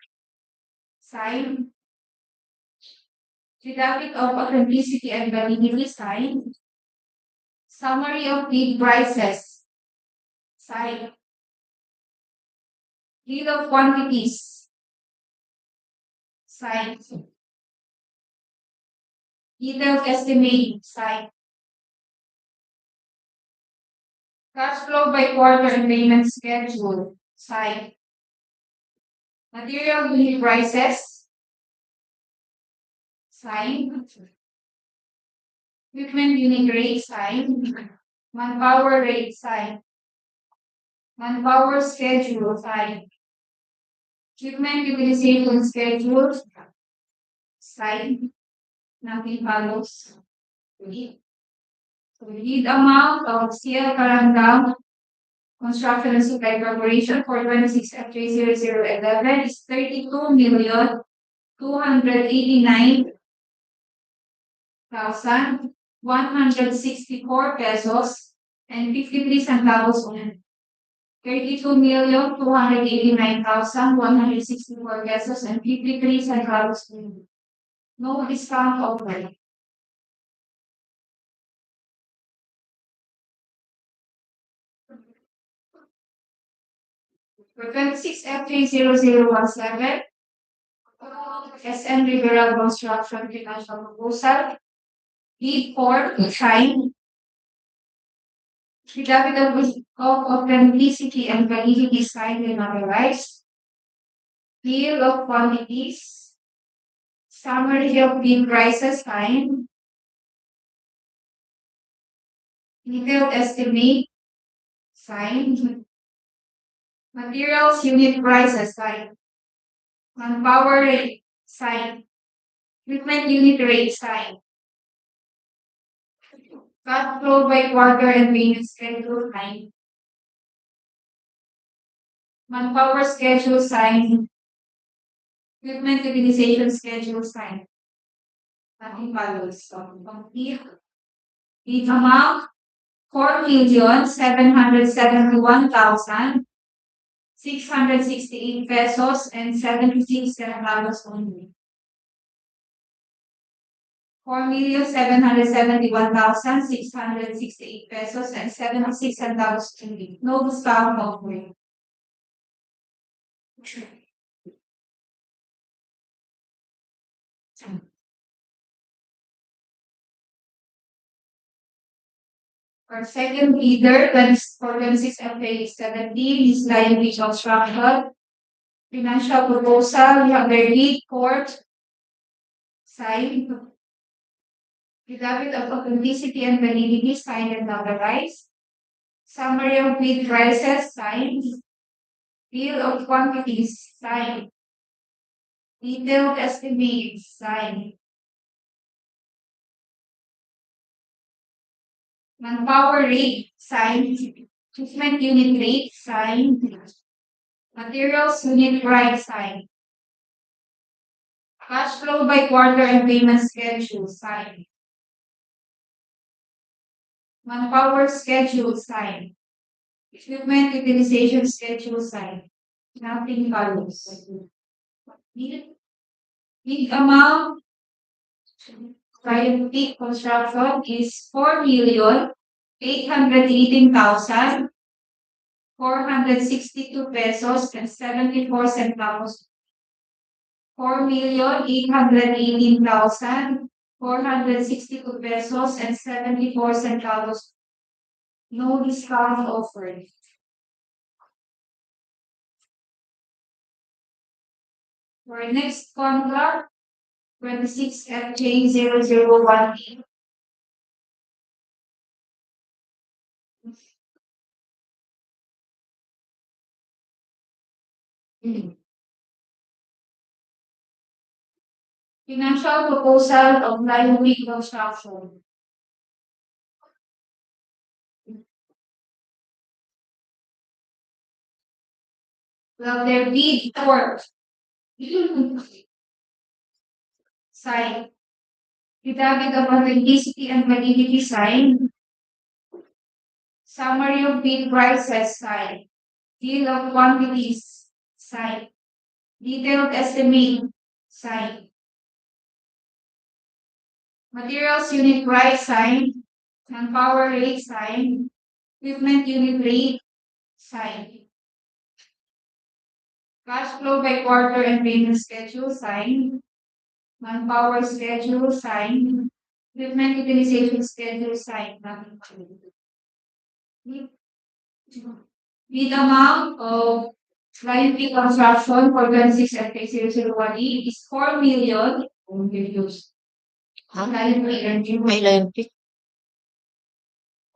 signed, certificate of authenticity and validity, signed, summary of bid prices, signed, deed of quantities, signed, detailed estimate, signed, cash flow by quarter and payment schedule, signed, material unit prices, signed, equipment unit rate, signed, manpower rate, signed, manpower schedule, signed, equipment utilization schedule, signed, nothing follows. So lead amount of CL Carandang Construction and Supply Corporation for 26FJ0011 is 32,289,164 pesos and 53 centavos only. 32,289,164 pesos and 53 centavos only. No discount offered. For 26FJ0017, SM Liberal Construction Financial Proposal, bid form, signed, certificate of authenticity and validity, signed and notarized, bill of quantities, summary of bid prices, signed, detailed estimate, signed, materials unit prices, signed, manpower rate, signed, equipment unit rate, signed, cash flow by quarter and payment schedule, signed, manpower schedule, signed, equipment utilization schedule, signed. Nothing follows. So, complete. Bid amount, 4,771,668 pesos and 76 centavos only. 4,771,668 pesos and 76 centavos only. No discount offered. Our second bidder, for 26FA17, is Livestream Construction. Financial proposal, we have their lead court, signed, certificate of authenticity and validity, signed and notarized, summary of bid prices, signed, bill of quantities, signed, detailed estimates, signed, manpower rate, signed, equipment unit rate, signed, materials unit price, signed, cash flow by quarter and payment schedule, signed, manpower schedule, signed, equipment utilization schedule, signed. Nothing follows. Bid amount private construction is 4,818,462 pesos and 74 centavos. 4,818,462 pesos and 74 centavos. No discount offered. For next contract, 26FJ0018. Financial proposal of Livestream Construction. Well, their bid for sign. Affidavit of authenticity and validity sign. Summary of bid prices sign. Deal of quantities sign. Detailed estimate sign. Materials unit price sign. Manpower rate sign. Equipment unit rate sign. Cash flow by quarter and payment schedule sign. Manpower schedule sign. Equipment utilization schedule sign. Bid amount of client fee construction for 26 FK001E is 4 million. Client fee May line pick.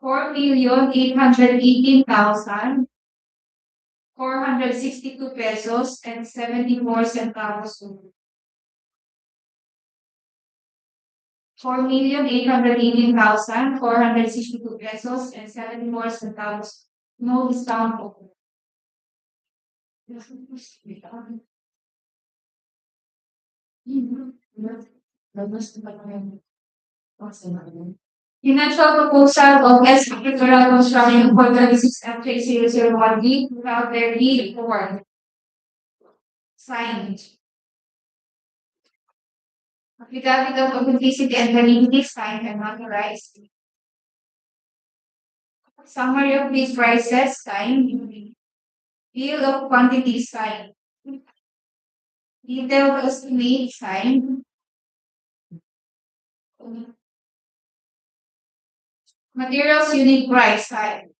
4,818,462 pesos and 74 centavos. 4,818,462 pesos and 74 centavos. No discount. Financial proposal of SIPAG construction for 26 FK001D without their lead form. Signed. Affidavit of authenticity and validity signed and authorized. Summary of these prices signed. Bill of quantity signed. Detailed estimate signed. Materials unit price signed.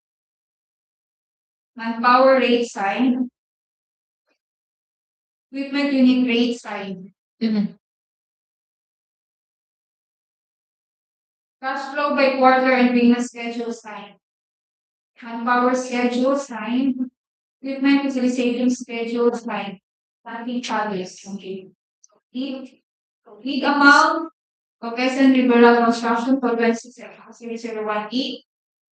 Manpower rate signed. Equipment unit rate signed. Cash flow by quarter and payment schedule signed. Manpower schedule signed. Equipment utilization schedule signed. Nothing charges. Okay. Lead amount of SN Liberal Construction for 2601E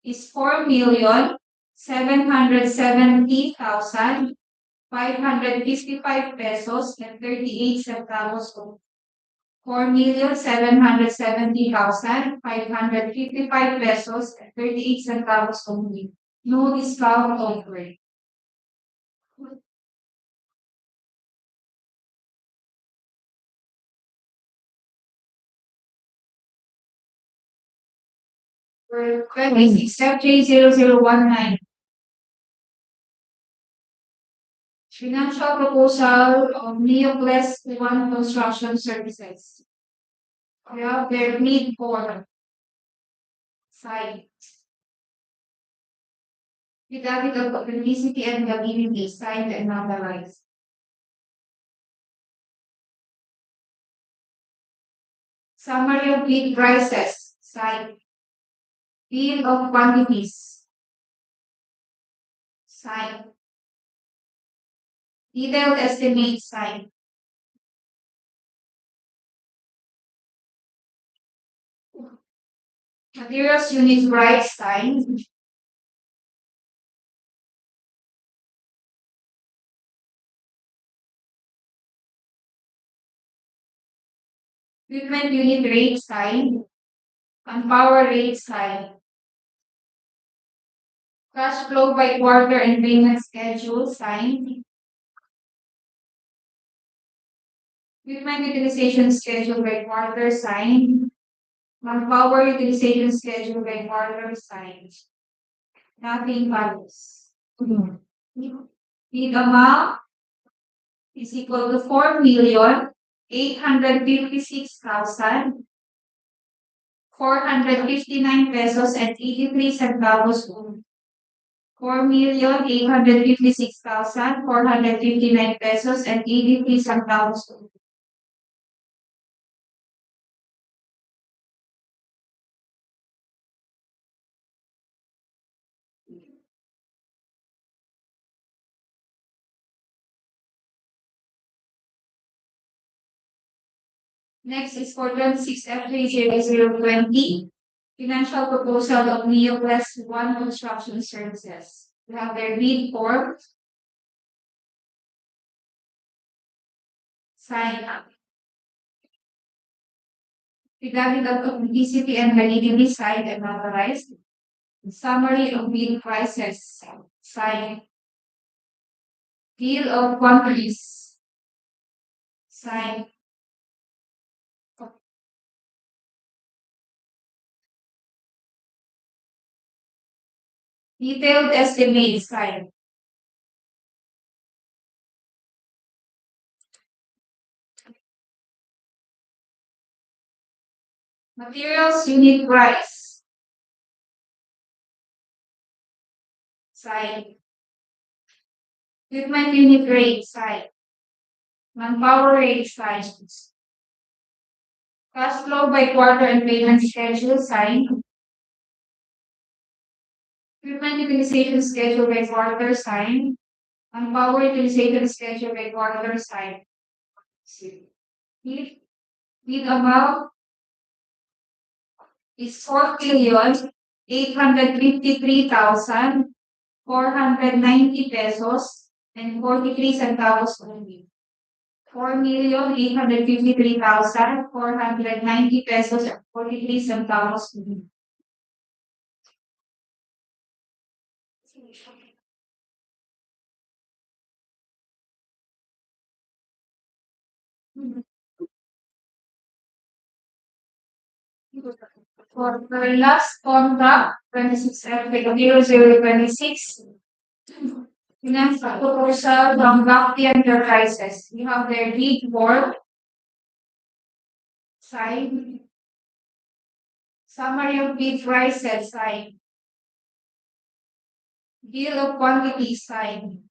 is 4,770,555 pesos and 38 centavos. 4,770,555 pesos and 38 centavos only. No discount offered. For 26 FJ0019. Financial proposal of Neoclass 1 Construction Services. We have their need for site. Affidavit of authenticity and validity signed and notarized. Summary of bid prices signed. Bill of quantities signed. Detailed estimate signed. Materials unit price signed. Equipment unit rate signed. Manpower rate signed. Cash flow by quarter and payment schedule signed. Equipment utilization schedule by quarter signed. Manpower utilization schedule by quarter signed. Nothing follows. Bid amount is equal to 4,856,459 pesos and 83 centavos. 4,856,459 pesos and 83 centavos. Next is for 26 FJ0020. Financial proposal of Neoclass 1 Construction Services. We have their bid form sign up. Regarding the publicity and validity signed and authorized. Summary of bid prices signed. Deal of quantities signed. Detailed estimate signed. Materials unit price signed. Equipment unit rate signed. Manpower rate signed. Cash flow by quarter and payment schedule signed. Equipment utilization schedule by quarter signed. Manpower utilization schedule by quarter signed. Bid amount is 4,853,490 pesos and 43 centavos only. 4,853,490 pesos and 43 centavos only. For the last contract, 26/00/26, finance proposal from Bakti Enterprises. We have their bid board signed. Summary of bid prices signed. Bill of quantity signed.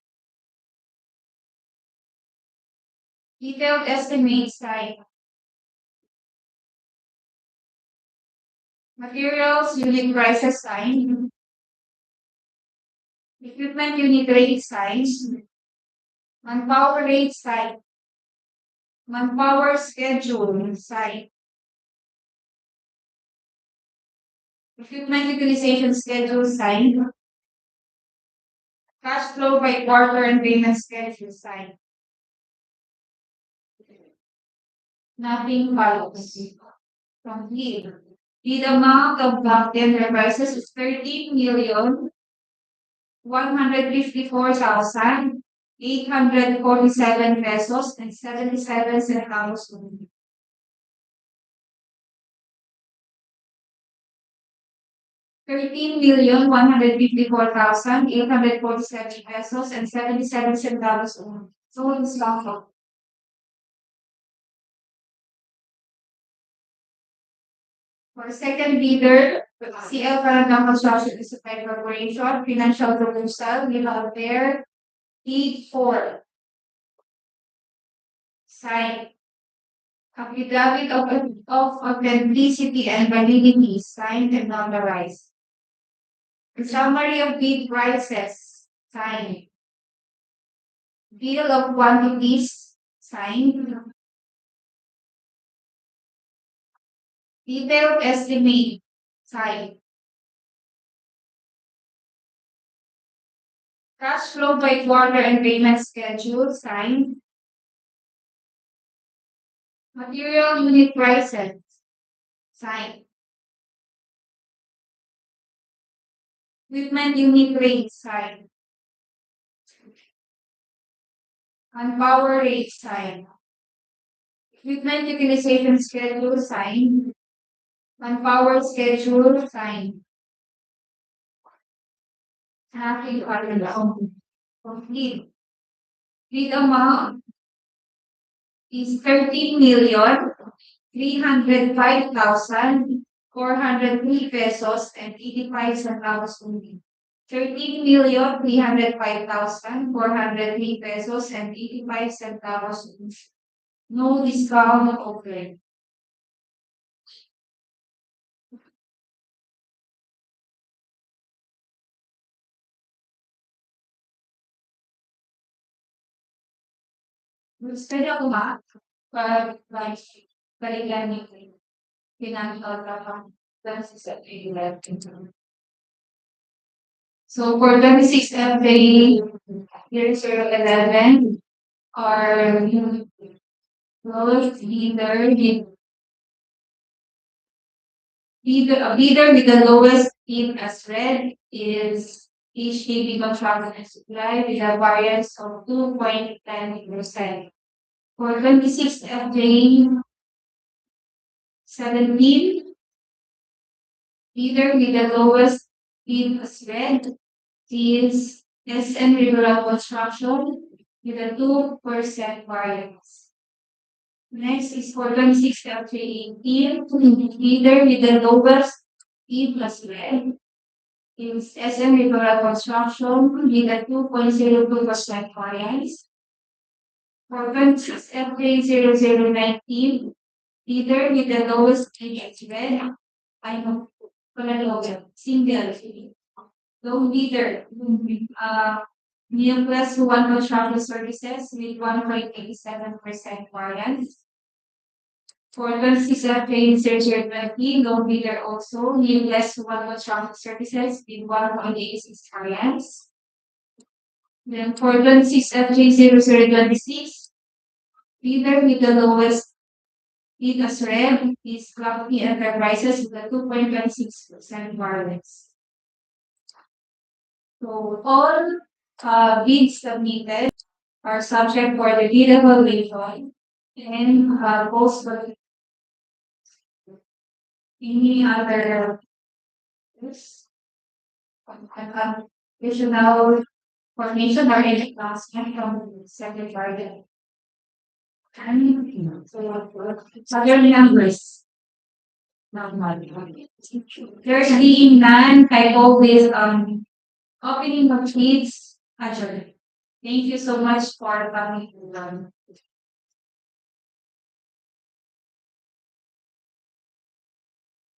Detailed estimate signed. Materials unit prices signed. Equipment unit rate signed. Manpower rate signed. Manpower schedule signed. Equipment utilization schedule signed. Cash flow by quarter and payment schedule signed. Nothing follows from here. The amount of Bakti Enterprises is 13,154,847 pesos and 77 centavos only. 13,154,847 pesos and 77 centavos only. So it's long. For second bidder, CL Barangay Construction Supply Corporation, financial proposal, we have their bid for signed. Affidavit of authenticity and validity signed and notarized. The summary of bid prices signed. Bill of quantities signed. Detailed estimate signed. Cash flow by quarter and payment schedule signed. Material unit prices signed. Equipment unit rate signed. Manpower rate signed. Equipment utilization schedule signed. Manpower schedule signed. Happy complete. Bid amount is 13,305,403 pesos and 85 centavos only. 13,305,403 pesos and 85 centavos only. No discount offered. Gusto niya kumakas pag balikan niyo financial sa So for 26 FA, year 011 or lowest bidder with the lowest bid as red is HDB Construction and Supply with a variance of 2.10%. For 26 FJ 17, bidder with the lowest bid as red is SM Regular Construction with a 2% variance. Next is for 26 FJ 18, bidder with the lowest bid plus red is SM Regular Construction with a 2.02% variance. For 26 FJ 0019, bidder with the lowest bid as red, I know, single, low bidder, Neo Plus One Construction Services with 1.87% variance. For 26 FJ 0020, low bidder also, Neo Plus One Construction Services with 1.86 variance. Then for 26 FJ 0026, bidder with the lowest bid as red is Clumpy Enterprises with a 2.16% variance. So all bids submitted are subject for the bid evaluation and post for any other additional information or any announcement from the secretary. And so other numbers. There's being none, I always opening of bids adjourned. Thank you so much for coming to